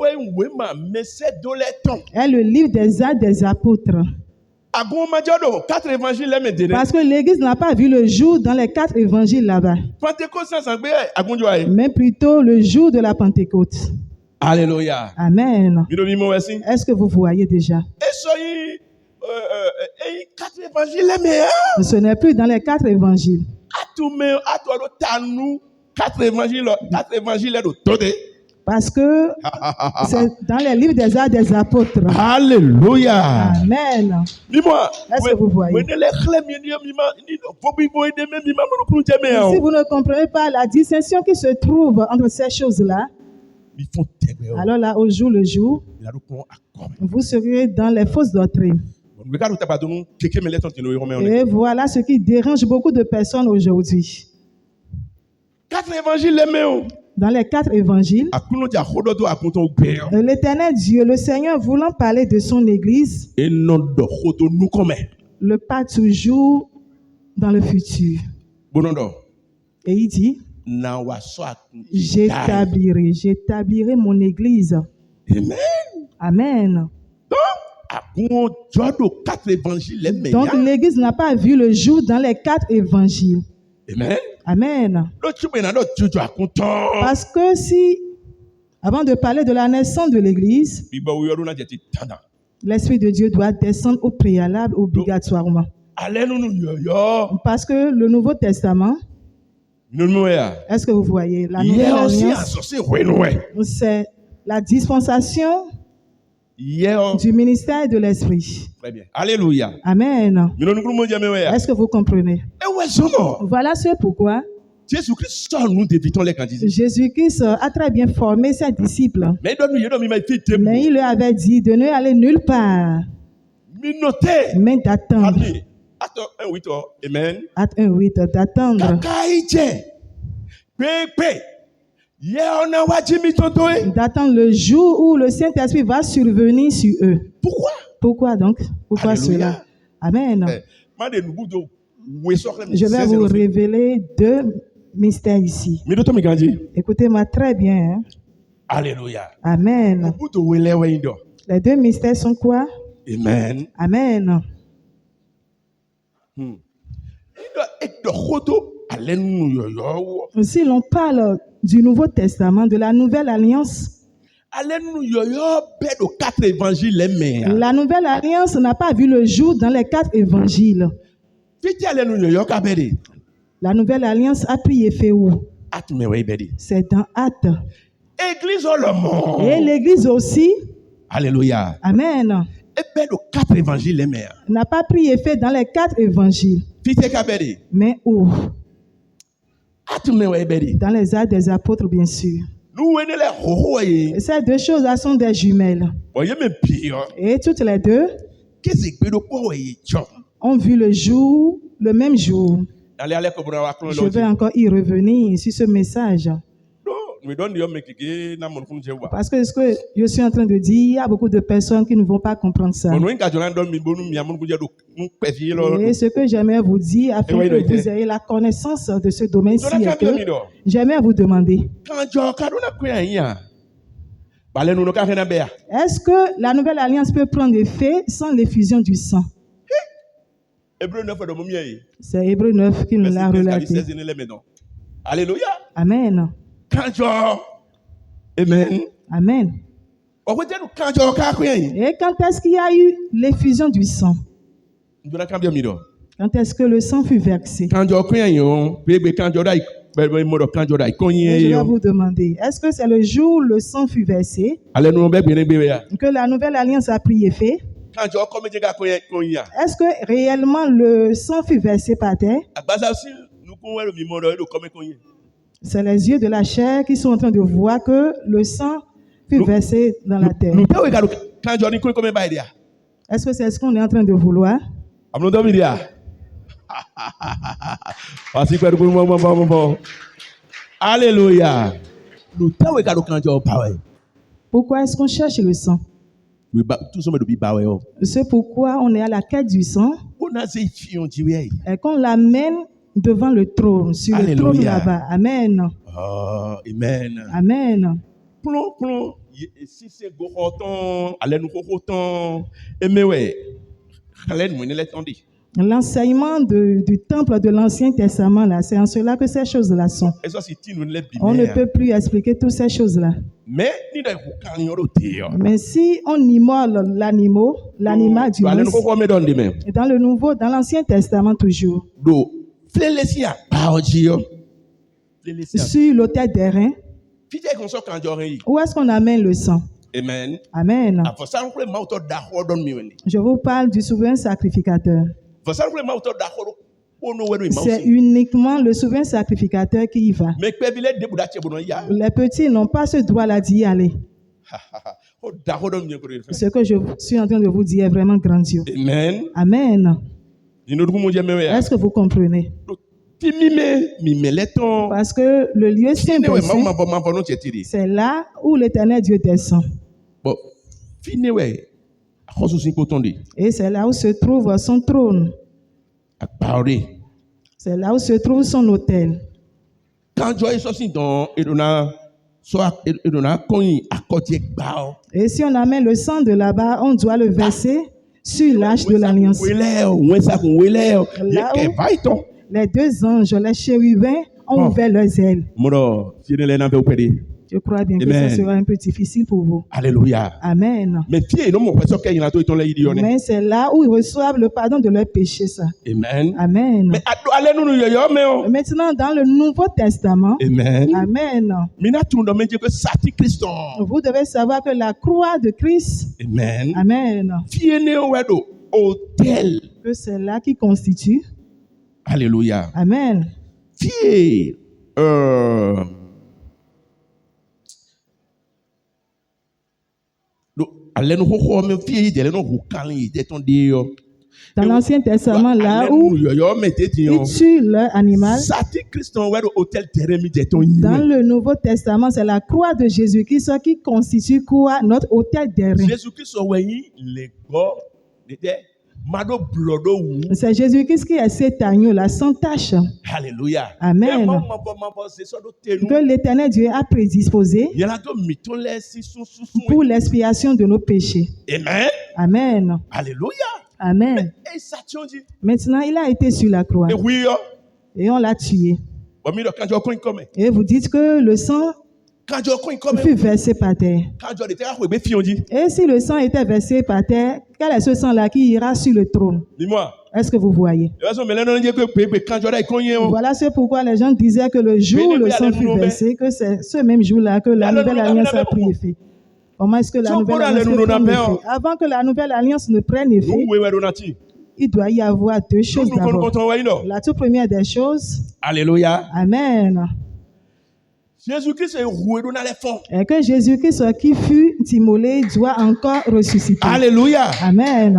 le livre des Actes des Apôtres. Parce que l'Église n'a pas vu le jour dans les 4 évangiles là-bas, mais plutôt le jour de la Pentecôte. Alléluia. Amen. Est-ce que vous voyez déjà? Ce n'est plus dans les 4 évangiles. Parce que c'est dans les livres des Actes des Apôtres. Alléluia. Amen. Dis-moi, est-ce que vous voyez? Si vous ne comprenez pas la distinction qui se trouve entre ces choses-là, alors là, au jour le jour, vous serez dans les fausses doctrines. Et voilà ce qui dérange beaucoup de personnes aujourd'hui. Dans les 4 évangiles, l'Éternel Dieu, le Seigneur, voulant parler de son Église, le pas toujours dans le futur. Et il dit, j'établirai mon Église. Amen. Donc l'Église n'a pas vu le jour dans les 4 évangiles. Amen. Parce que si, avant de parler de la naissance de l'Église, l'Esprit de Dieu doit descendre au préalable obligatoirement. Parce que le Nouveau Testament, est-ce que vous voyez? La nouvelle alliance, c'est la dispensation du ministère de l'Esprit. Très bien. Alléluia. Amen. Est-ce que vous comprenez? Voilà ce pourquoi Jésus-Christ a très bien formé ses disciples. Mais il leur avait dit de ne aller nulle part, mais d'attendre. Acte 1:8, d'attendre. D'attendre le jour où le Saint-Esprit va survenir sur eux. Pourquoi donc? Pourquoi Alléluia. Cela? Amen. Je vais vous révéler 2 mystères ici. Écoutez-moi très bien. Hein? Alléluia. Amen. Les 2 mystères sont quoi? Amen. Amen. Si l'on parle du Nouveau Testament, de la Nouvelle Alliance, la Nouvelle Alliance n'a pas vu le jour dans les 4 évangiles. La Nouvelle Alliance a pris effet où? C'est dans Actes. Et l'Église aussi. Alléluia. Amen. N'a pas pris effet dans les 4 évangiles. Mais où? Dans les Actes des Apôtres, bien sûr. Et ces 2 choses-là sont des jumelles. Et toutes les 2 ont vu le jour, le même jour. Je vais encore y revenir sur ce message. Parce que ce que je suis en train de dire, il y a beaucoup de personnes qui ne vont pas comprendre ça. Et ce que j'aimerais vous dire, afin que vous ayez la connaissance de ce domaine-ci, j'aimerais vous demander, est-ce que la nouvelle alliance peut prendre effet sans l'effusion du sang? C'est Hébreux 9 qui nous l'a relaté. Alléluia. Amen. Amen. Amen. Et quand est-ce qu'il y a eu l'effusion du sang? Quand est-ce que le sang fut versé? Je vais vous demander, est-ce que c'est le jour où le sang fut versé que la nouvelle alliance a pris effet? Est-ce que réellement le sang fut versé par terre? C'est les yeux de la chair qui sont en train de voir que le sang fut versé dans la terre. Est-ce que c'est ce qu'on est en train de vouloir? Alléluia. Pourquoi est-ce qu'on cherche le sang? C'est pourquoi on est à la quête du sang et qu'on l'amène devant le trône, sur le trône là-bas. Amen. Oh, amen. Amen. Si c'est gohoton, allez nous gohoton, mais ouais, allez nous l'étendue. L'enseignement du temple de l'Ancien Testament, là, c'est en cela que ces choses-là sont. On ne peut plus expliquer toutes ces choses-là. Mais si on immole l'animal du monde, dans le Nouveau, dans l'Ancien Testament toujours, sur l'autel d'airain, où est-ce qu'on amène le sang? Amen. Amen. Je vous parle du souverain sacrificateur. C'est uniquement le souverain sacrificateur qui y va. Les petits n'ont pas ce droit-là d'y aller. Ce que je suis en train de vous dire est vraiment grandiose. Amen. Amen. Est-ce que vous comprenez? Parce que le lieu saint, c'est là où l'Éternel Dieu descend. Et c'est là où se trouve son trône. C'est là où se trouve son autel. Et si on amène le sang de là-bas, on doit le verser sur l'arche de l'alliance. Là où les deux anges, les chérubins, ont ouvert leurs ailes. Je crois bien que ça sera un peu difficile pour vous. Alléluia. Amen. Mais c'est là où ils reçoivent le pardon de leurs péchés. Ça. Amen. Amen. Maintenant, dans le Nouveau Testament, Amen. Amen. Vous devez savoir que la croix de Christ, Amen. Amen. Que c'est là qui constitue. Alléluia. Amen. Dans l'Ancien Testament, là où ils tuent leur animal, dans le Nouveau Testament, c'est la croix de Jésus-Christ qui constitue quoi? Notre autel d'airain. C'est Jésus-Christ qui est cet agneau-là, sans tache. Alléluia. Amen. Que l'Éternel Dieu a prédisposé pour l'expiation de nos péchés. Amen. Amen. Alléluia. Amen. Maintenant, il a été sur la croix. Et on l'a tué. Et vous dites que le sang fut versé par terre. Et si le sang était versé par terre, quel est ce sang-là qui ira sur le trône? Est-ce que vous voyez? Voilà c'est pourquoi les gens disaient que le jour où le sang fut versé, que c'est ce même jour-là que la nouvelle alliance a pris effet. Comment est-ce que la nouvelle alliance peut prendre effet? Avant que la nouvelle alliance ne prenne effet, il doit y avoir deux choses d'abord. La toute première des choses, Alléluia. Amen. Jésus-Christ est roué dans les fonds. Et que Jésus-Christ qui fut immolé doit encore ressusciter. Alléluia. Amen.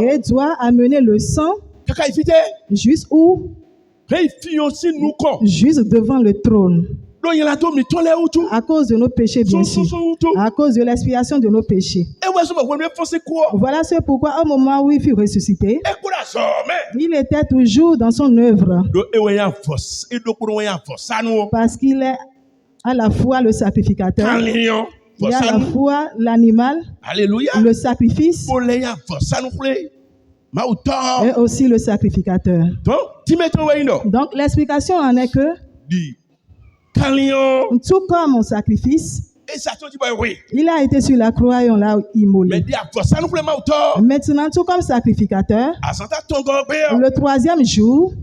Et doit amener le sang juste où? Juste devant le trône. À cause de nos péchés, bien sûr. À cause de l'expiation de nos péchés. Voilà c'est pourquoi au moment où il fut ressuscité, il était toujours dans son œuvre. Parce qu'il est à la fois le sacrificateur, il est à la fois l'animal, le sacrifice, et aussi le sacrificateur. Donc l'explication en est que tout comme mon sacrifice, il a été sur la croix et on l'a immolé. Maintenant, tout comme sacrificateur, le troisième jour,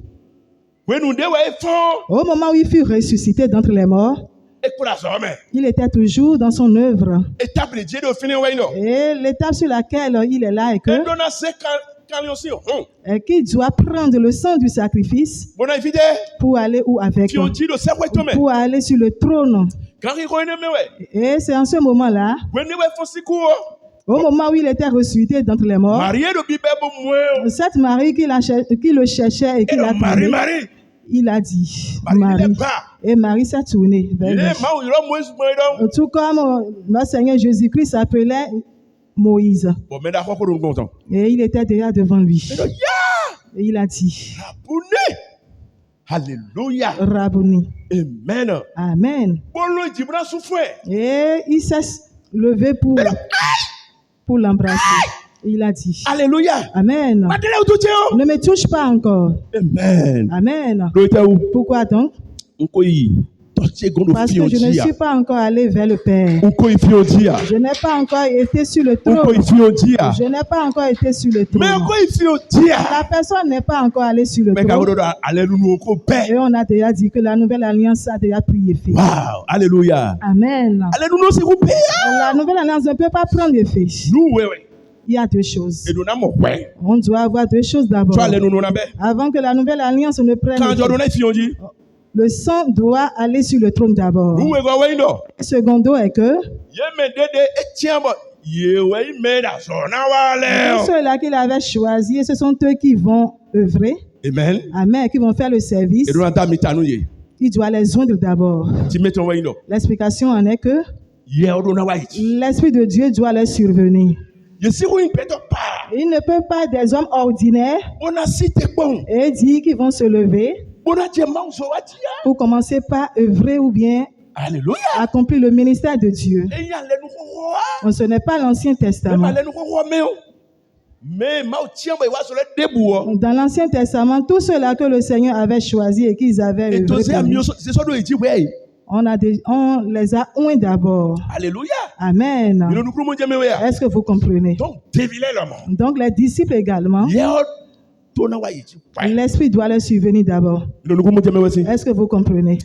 Au moment où il fut ressuscité d'entre les morts, il était toujours dans son œuvre. Et l'étape sur laquelle il est là est qu'il doit prendre le sang du sacrifice pour aller où avec, pour aller sur le trône. Et c'est en ce moment-là, au moment où il était ressuscité d'entre les morts, cette Marie qui le cherchait et qui l'a trouvé, il a dit Marie. Et Marie s'est tournée vers lui. Tout comme notre Seigneur Jésus-Christ s'appelait Moïse. Et il était déjà devant lui. Et il a dit Alléluia. Rabboni. Amen. Amen. Et il s'est levé pour l'embrasser. Il a dit Alléluia. Amen. Ne me touche pas encore. Amen. Amen. Pourquoi donc? Parce que je ne suis pas encore allé vers le Père. Je n'ai pas encore été sur le trône. Je n'ai pas encore été sur le trône. La personne n'est pas encore allée sur le trône. Et on a déjà dit que la nouvelle alliance a déjà pris effet. Wow. Alléluia. Amen. La nouvelle alliance ne peut pas prendre effet. Il y a deux choses. On doit avoir deux choses d'abord. Avant que la nouvelle alliance ne prenne effet. Le sang doit aller sur le trône d'abord. Le secondo est que ceux-là qu'il avait choisis, ce sont eux qui vont œuvrer. Amen. Amen. Qui vont faire le service. Il doit les joindre d'abord. L'explication en est que l'Esprit de Dieu doit leur survenir. Il ne peut pas des hommes ordinaires et dire qu'ils vont se lever pour commencer par œuvrer ou bien accomplir le ministère de Dieu. Ce n'est pas l'Ancien Testament. Dans l'Ancien Testament, tous ceux-là que le Seigneur avait choisis et qu'ils avaient œuvré, on les a oints d'abord. Alléluia. Amen. Est-ce que vous comprenez? Donc les disciples également, l'Esprit doit leur survenir d'abord. Est-ce que vous comprenez?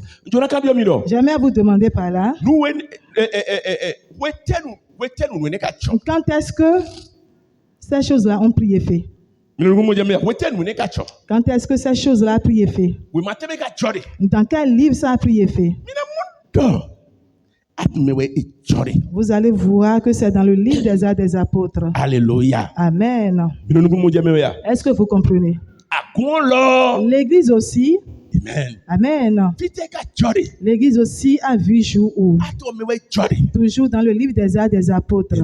J'aimerais vous demander par là, quand est-ce que ces choses-là ont pris effet? Quand est-ce que ces choses-là ont pris effet? Dans quel livre ça a pris effet? Vous allez voir que c'est dans le livre des Actes des Apôtres. Alléluia. Amen. Est-ce que vous comprenez? L'église aussi. Amen. L'église aussi a vu jour où. Toujours dans le livre des Actes des Apôtres.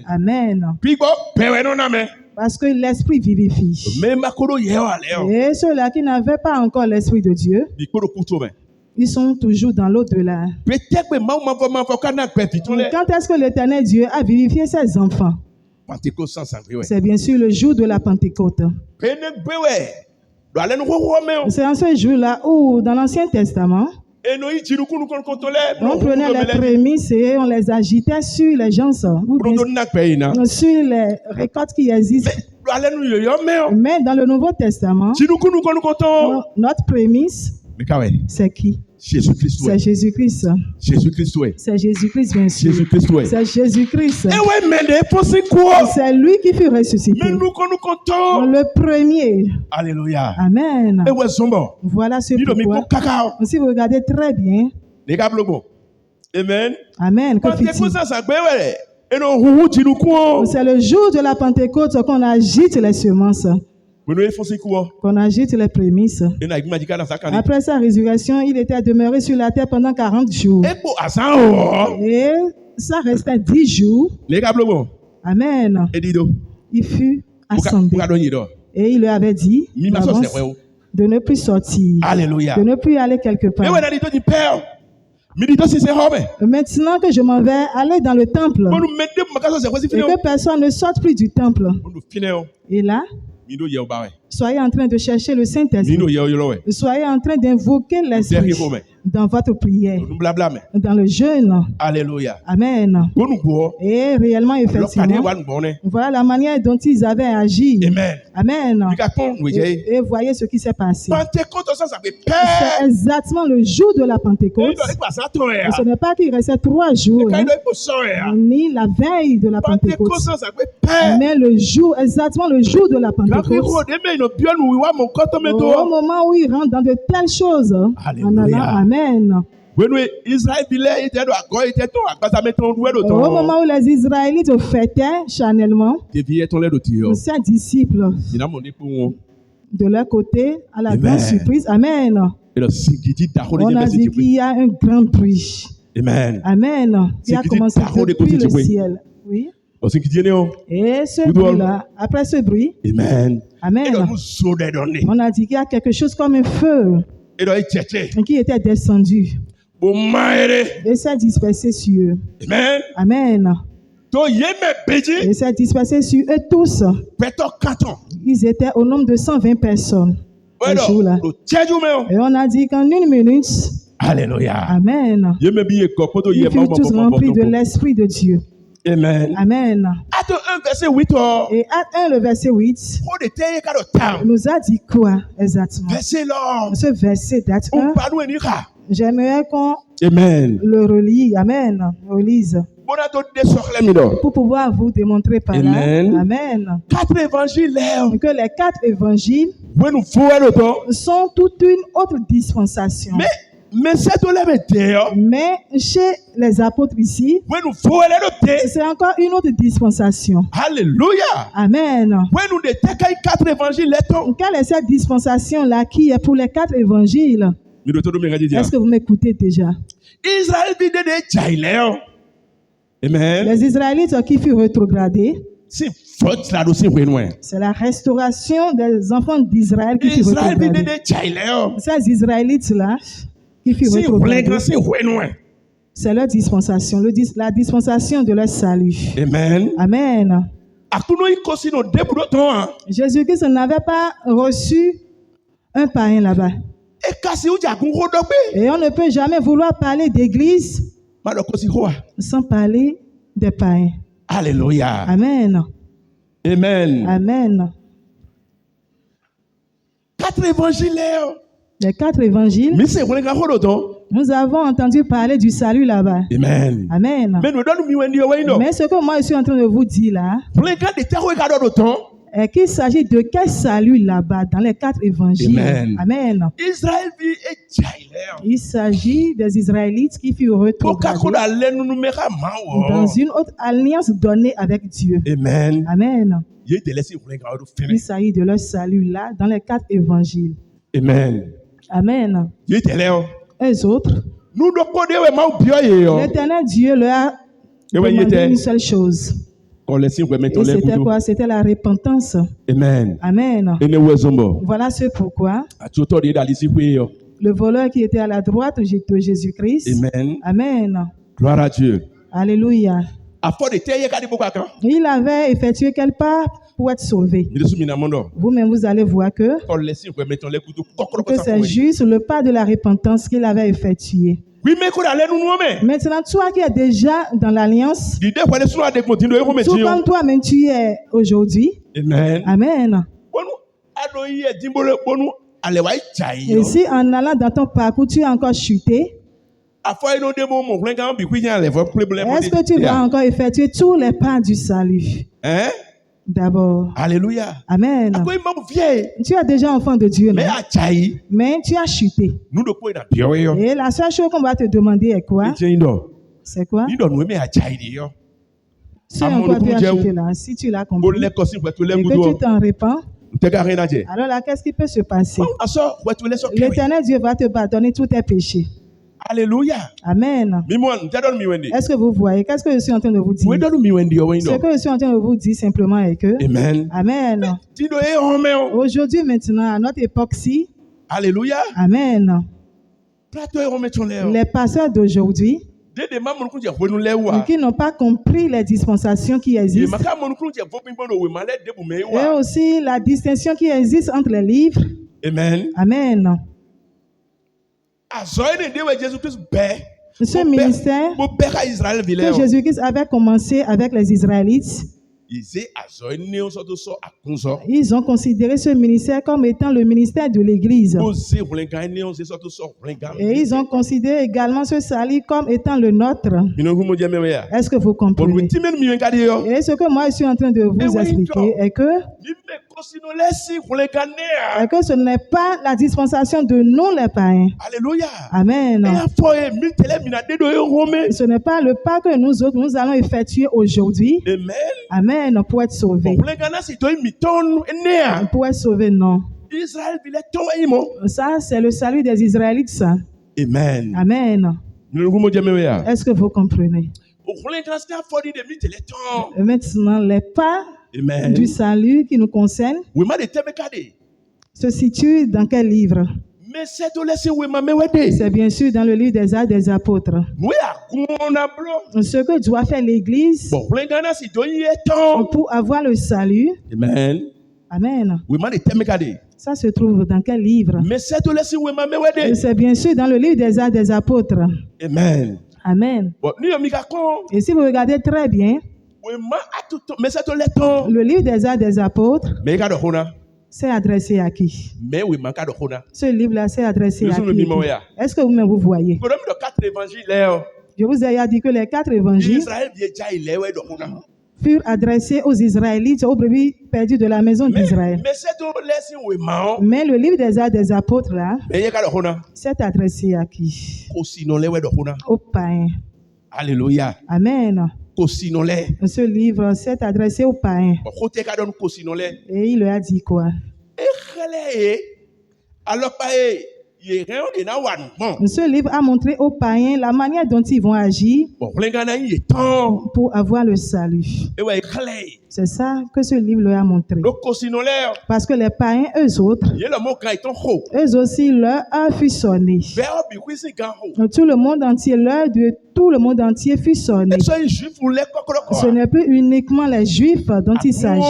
Amen. Parce que l'esprit vivifie. Et ceux-là qui n'avaient pas encore l'esprit de Dieu, ils sont toujours dans l'au-delà. Quand est-ce que l'Éternel Dieu a vivifié ses enfants? C'est bien sûr le jour de la Pentecôte. C'est en ce jour-là où, dans l'Ancien Testament, on prenait les prémices et on les agitait sur les gens, sur les récoltes qui existent. Mais dans le Nouveau Testament, notre prémisse, c'est qui? Jésus-Christ. C'est Jésus-Christ. Jésus-Christ, oui. C'est Jésus-Christ, bien sûr. Jésus-Christ, oui. C'est Jésus-Christ. C'est lui qui fut ressuscité. Le premier. Alléluia. Amen. Voilà ce pourquoi. Si vous regardez très bien. Amen. Amen. Que fait-il? C'est le jour de la Pentecôte qu'on agite les semences. Qu'on agite les prémices. Après sa résurrection, il était demeuré sur la terre pendant 40 jours. Et ça restait 10 jours. Amen. Il fut assemblé. Et il lui avait dit de ne plus sortir. Alléluia. De ne plus aller quelque part. Maintenant que je m'en vais aller dans le temple et que personne ne sorte plus du temple. Et là, Soyez en train de chercher le Saint-Esprit. Soyez en train d'invoquer l'Esprit dans votre prière, dans le jeûne. Alléluia. Amen. Et réellement, effectivement, voilà la manière dont ils avaient agi. Amen. Amen. Et voyez ce qui s'est passé. C'est exactement le jour de la Pentecôte. Ce n'est pas qu'il restait 3 jours, ni la veille de la Pentecôte, mais le jour, exactement le jour de la Pentecôte. Au moment où il rentre dans de telles choses, en allant, amen. Au moment où les Israélites fêtaient charnellement, ses disciples, de leur côté, à la grande surprise, amen. On a dit qu'il y a un grand bruit. Amen. Qui a commencé depuis le ciel. Oui. Et ce bruit-là, après ce bruit, amen. On a dit qu'il y a quelque chose comme un feu qui était descendu et s'est dispersé sur eux. Amen. Et s'est dispersé sur eux tous. Ils étaient au nombre de 120 personnes. Et on a dit qu'en 1 minute, amen, ils furent tous remplis de l'Esprit de Dieu. Amen. Amen. Acte 1, verset 8. Et Acte 1, le verset 8, nous a dit quoi exactement? Ce verset d'Acte 1, j'aimerais qu'on le relie. Amen. Relise. Pour pouvoir vous démontrer par là. Amen. 4 évangiles. Que les 4 évangiles sont toute une autre dispensation. Mais chez les apôtres ici, c'est encore une autre dispensation. Alléluia. Amen. Quelle est cette dispensation-là qui est pour les 4 évangiles? Est-ce que vous m'écoutez déjà? Amen. Les Israélites qui furent rétrogradés, c'est la restauration des enfants d'Israël qui furent rétrogradés. Ces Israélites-là qui furent rétrogradés, c'est leur dispensation, la dispensation de leur salut. Amen. Amen. Jésus-Christ n'avait pas reçu un païen là-bas. Et on ne peut jamais vouloir parler d'église sans parler des païens. Alléluia. Amen. Amen. Amen. 4 évangiles. Les 4 évangiles. Nous avons entendu parler du salut là-bas. Amen. Amen. Mais ce que moi je suis en train de vous dire là, est qu'il s'agit de quel salut là-bas dans les 4 évangiles? Amen. Amen. Il s'agit des Israélites qui furent rétrogradés dans une autre alliance donnée avec Dieu. Amen. Amen. Il s'agit de leur salut là dans les 4 évangiles. Amen. Amen. Eux autres, l'Éternel Dieu leur a demandé une seule chose. Et c'était quoi? C'était la repentance. Amen. Amen. Voilà ce pourquoi le voleur qui était à la droite de Jésus-Christ. Amen. Amen. Gloire à Dieu. Alléluia. Il avait effectué quel pas pour être sauvé. Vous-même, vous allez voir que c'est juste le pas de la repentance qu'il avait effectué. Maintenant, toi qui es déjà dans l'alliance, tout comme toi-même tu es aujourd'hui. Amen. Amen. Et si en allant dans ton parcours, tu as encore chuté, est-ce que tu vas encore effectuer tous les pas du salut? D'abord. Alléluia. Amen. Tu es déjà enfant de Dieu, mais tu as chuté. Et la seule chose qu'on va te demander est quoi? C'est quoi? Ce en quoi tu as chuté là, si tu l'as compris et que tu t'en répands, alors là, qu'est-ce qui peut se passer? L'Éternel Dieu va te pardonner tous tes péchés. Alléluia. Amen. Est-ce que vous voyez? Qu'est-ce que je suis en train de vous dire? Ce que je suis en train de vous dire simplement est que Amen. Amen. Aujourd'hui, maintenant, à notre époque-ci, Alléluia. Amen. Les pasteurs d'aujourd'hui, qui n'ont pas compris les dispensations qui existent. Et aussi la distinction qui existe entre les livres. Amen. Amen. Ce ministère que Jésus-Christ avait commencé avec les Israélites, ils ont considéré ce ministère comme étant le ministère de l'Église. Et ils ont considéré également ce salut comme étant le nôtre. Est-ce que vous comprenez? Et ce que moi je suis en train de vous expliquer est que ce n'est pas la dispensation de nous les païens. Alléluia. Amen. Ce n'est pas le pas que nous autres nous allons effectuer aujourd'hui. Amen. Pour être sauvés. Pour être sauvés, non. Ça, c'est le salut des Israélites, ça. Amen. Amen. Est-ce que vous comprenez? Maintenant, les pas du salut qui nous concernent se situent dans quel livre? C'est bien sûr dans le livre des Actes des Apôtres. Ce que doit faire l'Église pour avoir le salut. Amen. Amen. Ça se trouve dans quel livre? C'est bien sûr dans le livre des Actes des Apôtres. Amen. Amen. Et si vous regardez très bien, le livre des Actes des Apôtres, c'est adressé à qui? Ce livre-là, c'est adressé à qui? Est-ce que vous-même vous voyez? Je vous ai dit que les 4 évangiles furent adressés aux Israélites, aux brebis perdues de la maison d'Israël. Mais le livre des Actes des Apôtres, là, c'est adressé à qui? Aux païens. Alléluia. Amen. Ce livre s'est adressé aux païens. Et il leur a dit quoi? Ce livre a montré aux païens la manière dont ils vont agir pour avoir le salut. C'est ça que ce livre leur a montré. Parce que les païens, eux autres, eux aussi, leur a fut sonné. Tout le monde entier, l'heure de tout le monde entier fut sonné. Ce n'est plus uniquement les Juifs dont il s'agit.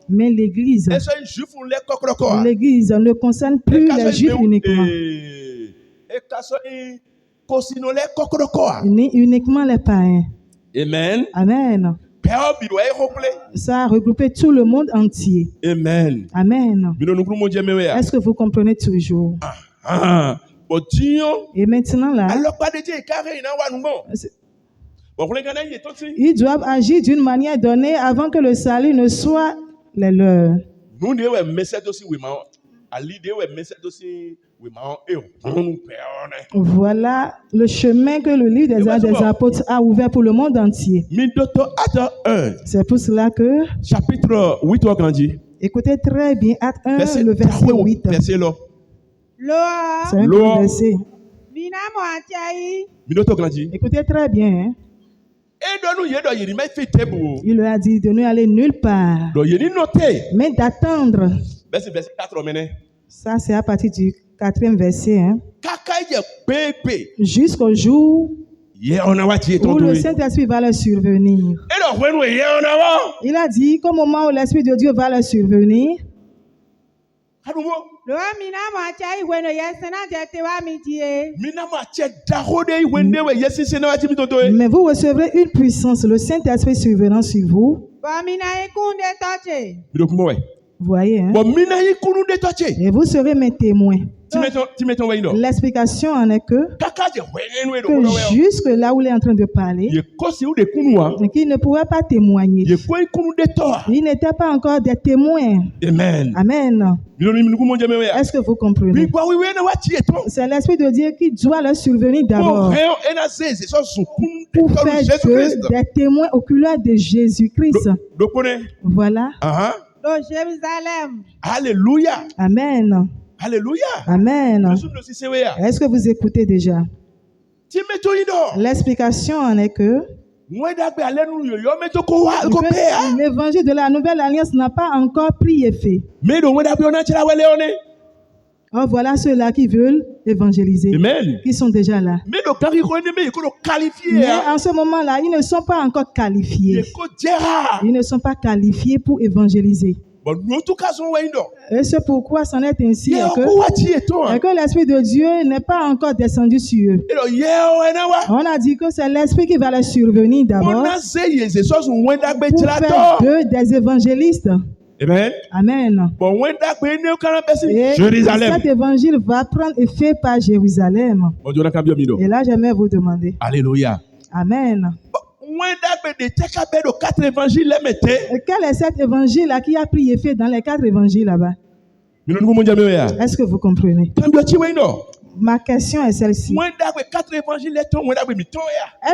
Mais l'Église ne concerne plus les Juifs uniquement. Ni uniquement les païens. Amen. Amen. Ça a regroupé tout le monde entier. Amen. Amen. Est-ce que vous comprenez toujours? Et maintenant là, ils doivent agir d'une manière donnée avant que le salut ne soit les leurs. Voilà le chemin que le livre des Actes des Apôtres a ouvert pour le monde entier. C'est pour cela que, écoutez très bien, Acte 1, le verset 8. C'est un grand verset. Écoutez très bien. Hein? Il leur a dit de ne aller nulle part, mais d'attendre. Ça, c'est à partir du 4e verset. Hein? Jusqu'au jour où le Saint-Esprit va leur survenir. Il a dit qu'au moment où l'Esprit de Dieu va leur survenir, mais vous recevrez une puissance, le Saint-Esprit survenant sur vous. Vous voyez, hein? Et vous serez mes témoins. L'explication en est que jusque là où il est en train de parler, qu'il ne pouvait pas témoigner. Il n'était pas encore des témoins. Amen. Amen. Est-ce que vous comprenez? C'est l'Esprit de Dieu qui doit leur survenir d'abord pour faire des témoins oculaires de Jésus-Christ. Voilà. Alléluia. Amen. Alléluia. Amen. Est-ce que vous écoutez déjà? L'explication en est que l'évangile de la nouvelle alliance n'a pas encore pris effet. Oh, voilà ceux-là qui veulent évangéliser. Amen. Qui sont déjà là. Mais en ce moment-là, ils ne sont pas encore qualifiés. Ils ne sont pas qualifiés pour évangéliser. Et c'est pourquoi c'en est ainsi que l'Esprit de Dieu n'est pas encore descendu sur eux. On a dit que c'est l'Esprit qui va leur survenir d'abord pour faire d'eux des évangélistes. Amen. Amen. Et cet évangile va prendre effet par Jérusalem. Et là, j'aimerais vous demander. Alléluia. Amen. Quel est cet évangile-là qui a pris effet dans les 4 évangiles là-bas? Est-ce que vous comprenez? Ma question est celle-ci.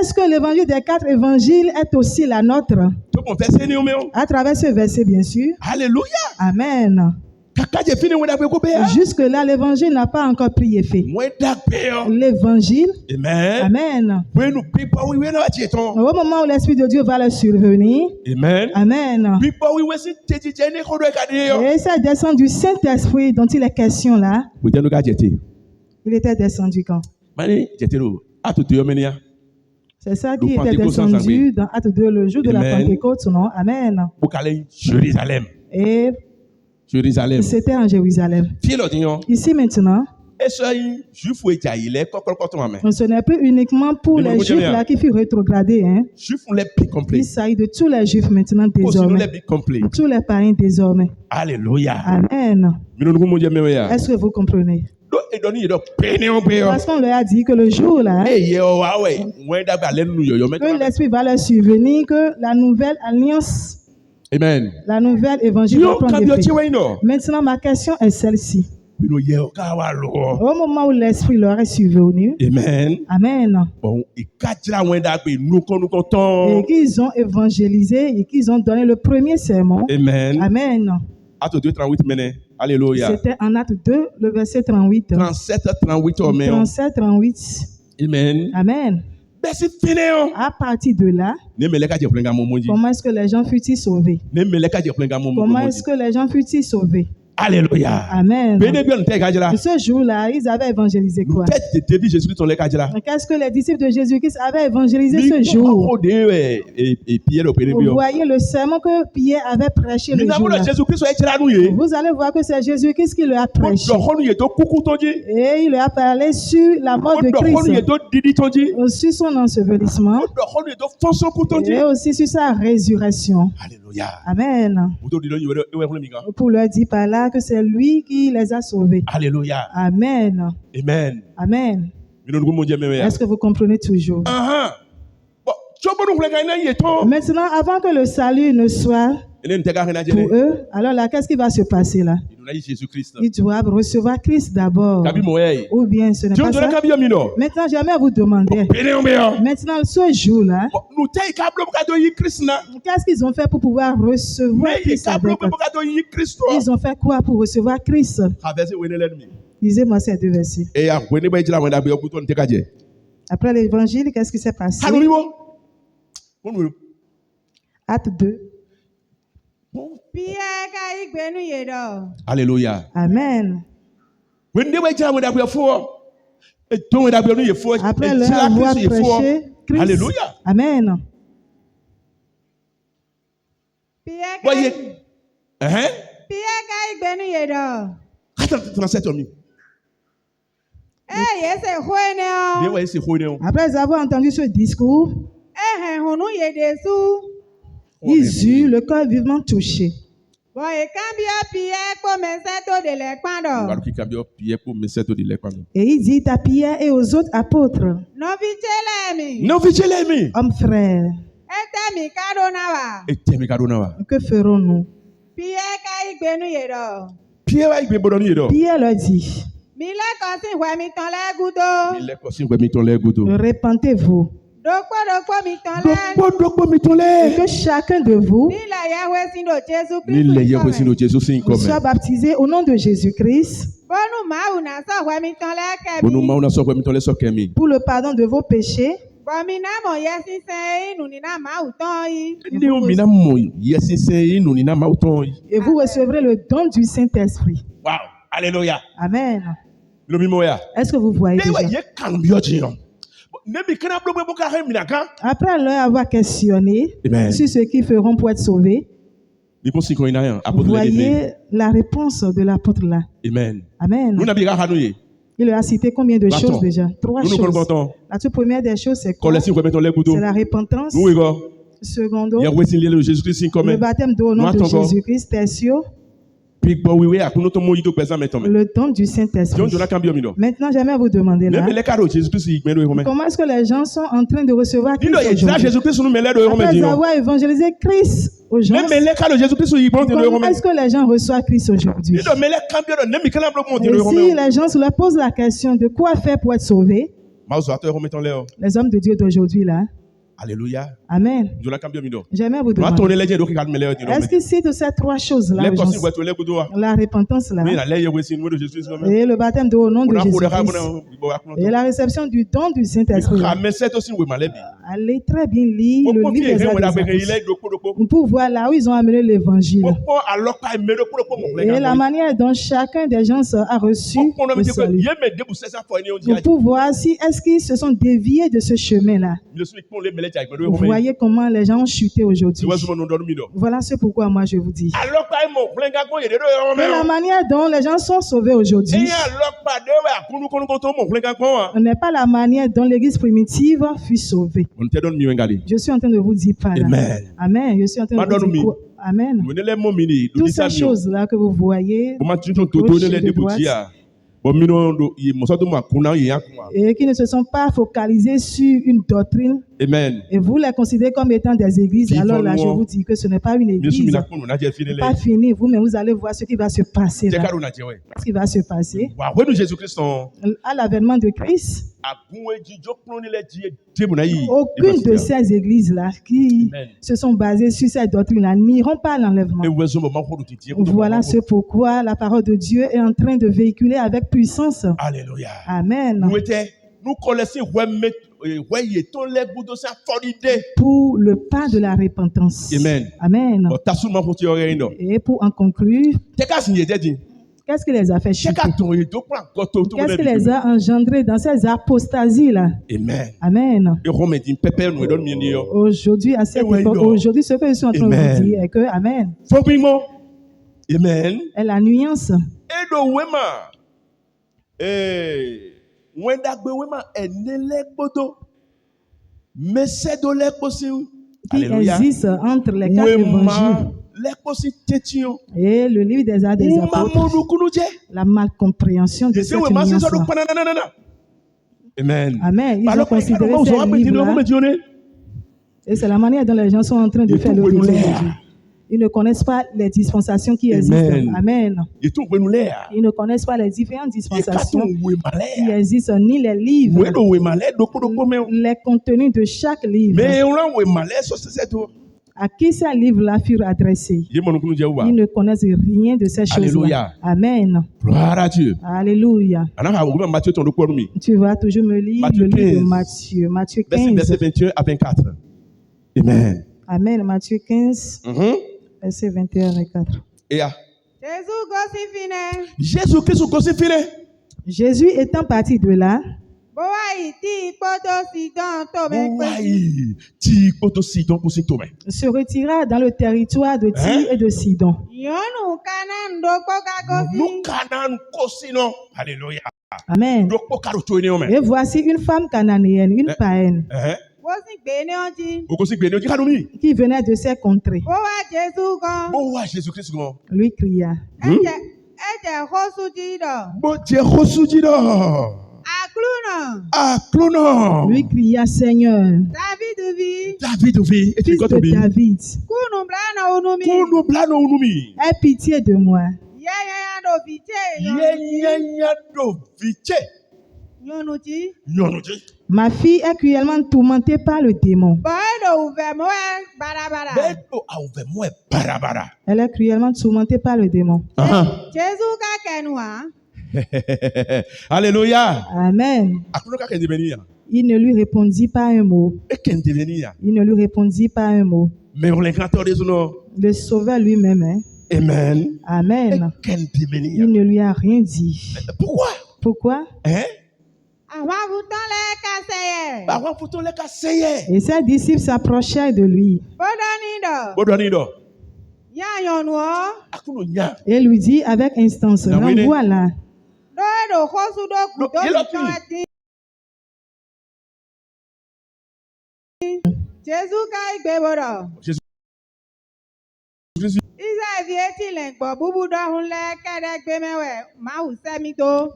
Est-ce que l'évangile des 4 évangiles est aussi la nôtre? À travers ce verset, bien sûr. Alléluia. Amen. Jusque-là, l'évangile n'a pas encore pris effet. L'évangile. Amen. Au moment où l'Esprit de Dieu va le survenir. Amen. Et ça descend du Saint-Esprit dont il est question là. Il était descendu quand? C'est ça qui était descendu dans Acte 2, le jour de la Pentecôte, non? Amen. Et c'était en Jérusalem. Ici maintenant, ce n'est plus uniquement pour les Juifs là qui furent rétrogradés. Hein? Il s'agit de tous les Juifs maintenant désormais. Tous les païens désormais. Alléluia. Amen. Est-ce que vous comprenez? Parce qu'on leur a dit que le jour là, que l'Esprit va leur survenir, que la nouvelle alliance, Amen, la nouvelle évangile va prendre effet. Maintenant, ma question est celle-ci. Au moment où l'Esprit leur est survenu, Amen, et qu'ils ont évangélisé et qu'ils ont donné le premier sermon, Amen. Acte 2, 38, alléluia. C'était en Acte 2, le verset 38. 37, 38. 37, 38. Amen. Amen. À partir de là, comment est-ce que les gens furent-ils sauvés? Comment est-ce que les gens furent-ils sauvés? Alléluia. Amen. Ce jour-là, ils avaient évangélisé quoi? Qu'est-ce que les disciples de Jésus-Christ avaient évangélisé ce jour? Vous voyez le sermon que Pierre avait prêché le jour-là. Vous allez voir que c'est Jésus-Christ qui le a prêché. Et il a parlé sur la mort de Christ, sur son ensevelissement, et aussi sur sa résurrection. Alléluia. Amen. Pour leur dire par là que c'est lui qui les a sauvés. Alléluia. Amen. Amen. Amen. Est-ce que vous comprenez toujours? Maintenant, avant que le salut ne soit pour eux, alors là, qu'est-ce qui va se passer là? Ils doivent recevoir Christ d'abord. Ou bien ce n'est pas ça. Maintenant, j'aimerais vous demander. Maintenant, ce jour-là, qu'est-ce qu'ils ont fait pour pouvoir recevoir Christ avec eux? Ils ont fait quoi pour recevoir Christ? Lisez-moi ces 2 versets. Après l'évangile, qu'est-ce qui s'est passé? Acte 2. Alléluia. Amen. Après leur avoir prêché Christ. Alléluia. Amen. Après avoir entendu ce discours, ils eurent le cœur vivement touché. Et il dit à Pierre et aux autres apôtres, hommes frères, que ferons-nous? Pierre leur dit, répentez-vous. Que chacun de vous soit baptisé au nom de Jésus-Christ pour le pardon de vos péchés. Et vous recevrez le don du Saint-Esprit. Wow. Alléluia. Amen. Lomi-moya. Est-ce que vous voyez Dewa déjà? ye kambio jiyo. Nebi kana blobe boka he minaka. Après leur avoir questionné Amen. sur ce qu'ils feront pour être sauvés, Nipo si koina yan. vous Apôtre Lévi. voyez la réponse de l'apôtre là. Amen. Amen. Nous n'abira hanouye. Il leur a cité combien de Bâton. choses déjà? 3 Nous nous choses. connaissons. La toute première des choses, c'est quoi? Kolesi ko meton le kudo. C'est la repentance. Nous ego. Secondo, Ya wetin le Jésus-Christ le comme. baptême d'eau au nom Nous de attendons. Jésus-Christ. Tertio, Big boy we akuno to mo yido pesa meton me. le don du John Saint-Esprit. Jona kambio mi do. Maintenant, j'aimerais vous demander là, Ne le karo Jésus-Christ igmeno e comment est-ce que les gens sont en train de recevoir Christ Dindo ye aujourd'hui? Jésus-Christ nous mele do e Après avoir évangélisé Christ aux gens, Ne mele karo Jésus-Christ igmeno do e comment est-ce que les gens reçoivent Christ aujourd'hui? Dindo mele kambio do ne mi kana blobe mo Et do si les gens se leur posent la question de quoi faire pour être sauvés, Ma zo ato e meton le. les hommes de Dieu d'aujourd'hui là, Alléluia. Amen. Jona kambio mi do. J'aimerais vous Nous demander, attendons les gens qui calment les est-ce que c'est de ces 3 choses-là, les aux gens, personnes qui le kudo. la repentance là, Mais la leye we sin mo de Jésus comme. et le baptême d'eau au nom de On a pour Jésus-Christ, et la réception du don du Saint-Esprit, là, mais c'est aussi we malebi. allez très bien lire le livre des Actes des Apôtres pour voir là où ils ont amené l'évangile. Et la manière dont chacun des gens a reçu le salut. Pour pouvoir si est-ce qu'ils se sont déviés de ce chemin-là. Vous voyez comment les gens ont chuté aujourd'hui. Voilà ce pourquoi moi je vous dis. Mais la manière dont les gens sont sauvés aujourd'hui n'est pas la manière dont l'église primitive fut sauvée. Je suis en train de vous dire pas là. Amen. Amen. Je suis en train de vous dire quoi? Amen. Toutes ces choses-là que vous voyez, et qui ne se sont pas focalisées sur une doctrine, Amen. et vous les considérez comme étant des églises, alors là, je vous dis que ce n'est pas une église. Pas fini, vous, mais vous allez voir ce qui va se passer là. Ce qui va se passer à l'avènement de Christ. Aucune de ces églises-là qui se sont basées sur cette doctrine-là n'iront pas à l'enlèvement. Voilà ce pourquoi la parole de Dieu est en train de véhiculer avec puissance. Alléluia. Amen. Nous connaissons pour le pas de la repentance. Amen. Amen. Et pour en conclure, qu'est-ce qui les a fait chuter? Qu'est-ce qui les a engendrés dans ces apostasies-là? Amen. Amen. Aujourd'hui, à cette époque, aujourd'hui, ce que je suis en train de vous dire est que, Amen, Amen. est la nuance. Qui existe entre les 4 évangiles et le livre des Actes des Apôtres, la malcompréhension de cette nuance-là. Amen. Amen. Ils ont considéré ces livres-là, et c'est la manière dont les gens sont en train de faire le détour aujourd'hui. Ils ne connaissent pas les dispensations qui existent. Amen. Ils ne connaissent pas les différentes dispensations qui existent, ni les livres, les contenus de chaque livre. À qui ces livres-là furent adressés? Ils ne connaissent rien de ces choses-là. Amen. Gloire à Dieu. Alléluia. Tu vas toujours me lire le livre de Matthieu. Matthieu 15. Verset 21 à 24. Amen. Amen. Matthieu 15. Verset 21 à 24. Jésus étant parti de là, se retira dans le territoire de Tyr et de Sidon. Alléluia. Amen. Et voici une femme cananéenne, une païenne, qui venait de ces contrées. Lui cria. Lui cria, Seigneur, David, fils de David, aie pitié de moi. Ma fille est cruellement tourmentée par le démon. Elle est cruellement tourmentée par le démon. Alléluia. Amen. Il ne lui répondit pas un mot. Il ne lui répondit pas un mot. Le sauveur lui-même, Amen. Amen. Il ne lui a rien dit. Pourquoi? Pourquoi? Hein? Et ses disciples s'approchaient de lui. Et lui dit avec instance, renvoie-la.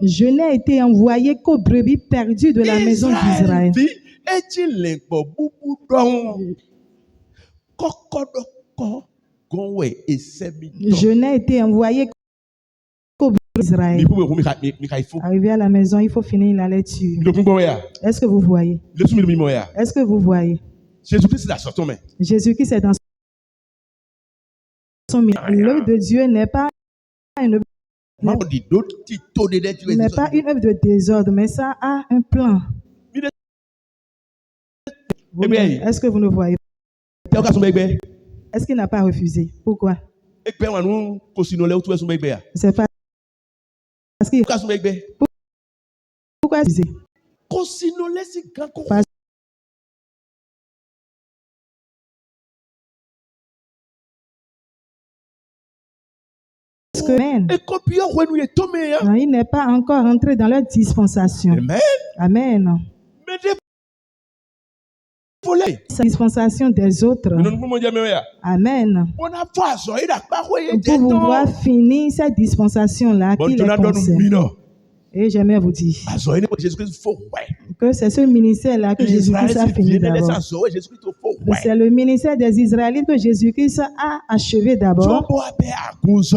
Je n'ai été envoyé qu'aux brebis perdues de la maison d'Israël. Je n'ai été envoyé qu'aux brebis d'Israël. Arrivé à la maison, il faut finir la lecture. Est-ce que vous voyez? Est-ce que vous voyez? Jésus-Christ est dans son ministère. L'œuvre de Dieu n'est pas une œuvre de désordre, mais ça a un plan. Est-ce que vous ne voyez pas? Est-ce qu'il n'a pas refusé? Pourquoi? C'est parce qu'il... Pourquoi refusé? Non, il n'est pas encore entré dans leur dispensation. Amen. Sa dispensation des autres. Amen. Pour pouvoir finir cette dispensation-là qui les concerne. Et j'aimerais vous dire que c'est ce ministère-là que Jésus-Christ a fini d'abord. C'est le ministère des Israélites que Jésus-Christ a achevé d'abord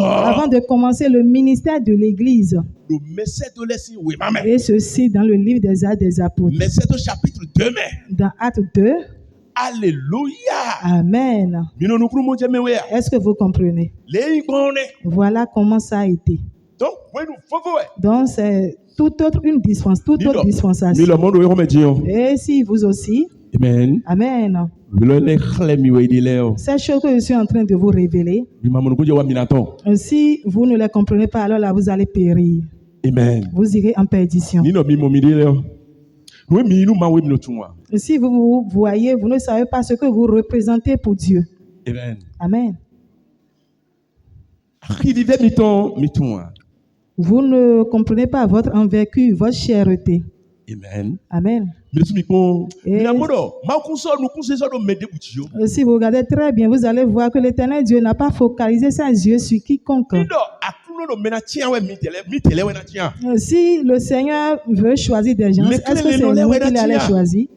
avant de commencer le ministère de l'Église. Et ceci dans le livre des Actes des Apôtres. Dans Acte 2. Alléluia. Amen. Est-ce que vous comprenez? Voilà comment ça a été. Donc c'est toute autre dispensation. Et si vous aussi. Amen. Amen. Ces choses que je suis en train de vous révéler, si vous ne les comprenez pas, alors là vous allez périr. Amen. Vous irez en perdition. Si vous voyez, vous ne savez pas ce que vous représentez pour Dieu. Amen. Amen. Vous ne comprenez pas votre envergure, votre chèreté. Amen. Amen. Et si vous regardez très bien, vous allez voir que l'Éternel Dieu n'a pas focalisé ses yeux sur quiconque. Si le Seigneur veut choisir des gens, est-ce que c'est nous qu'il allait choisir?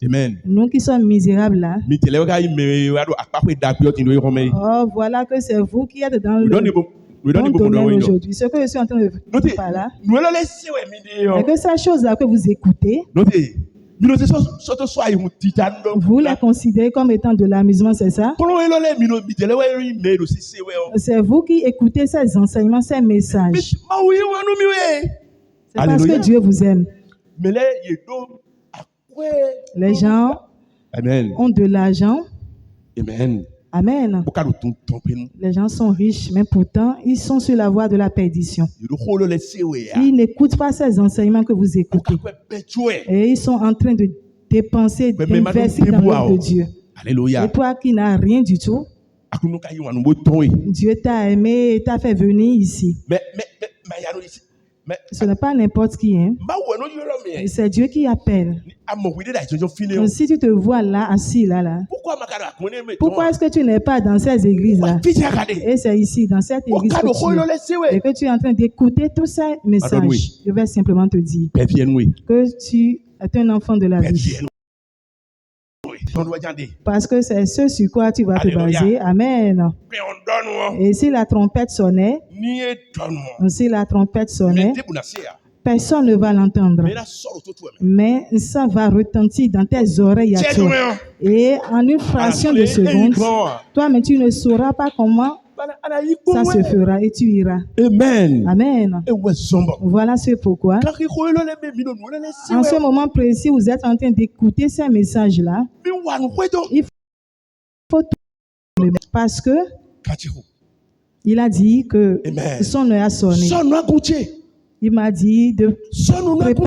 Amen. Nous qui sommes misérables là. Oh, voilà que c'est vous qui êtes dans le domaine aujourd'hui. Ce que je suis en train de dire par là, c'est que ces choses-là que vous écoutez, vous la considérez comme étant de l'amusement, c'est ça? C'est vous qui écoutez ces enseignements, ces messages. C'est parce que Dieu vous aime. Les gens ont de l'argent. Amen. Amen. Les gens sont riches, mais pourtant, ils sont sur la voie de la perdition. Ils n'écoutent pas ces enseignements que vous écoutez. Et ils sont en train de dépenser, d'investir dans l'œuvre de Dieu. Alléluia. Et toi qui n'as rien du tout, Dieu t'a aimé et t'a fait venir ici. Ce n'est pas n'importe qui, hein. C'est Dieu qui appelle. Si tu te vois là, assis là. Pourquoi est-ce que tu n'es pas dans ces églises-là? Et c'est ici, dans cette église que tu es. Et que tu es en train d'écouter tous ces messages. Je vais simplement te dire que tu es un enfant de la vie. Parce que c'est ce sur quoi tu vas te baser. Amen. Et si la trompette sonnait, personne ne va l'entendre. Mais ça va retentir dans tes oreilles à toi. Et en une fraction de seconde, toi, mais tu ne sauras pas comment ça se fera et tu iras. Amen. Amen. Voilà ce pourquoi. En ce moment précis, vous êtes en train d'écouter ces messages-là. Il faut parce que Il a dit que son heure a sonné. Il m'a dit de préparer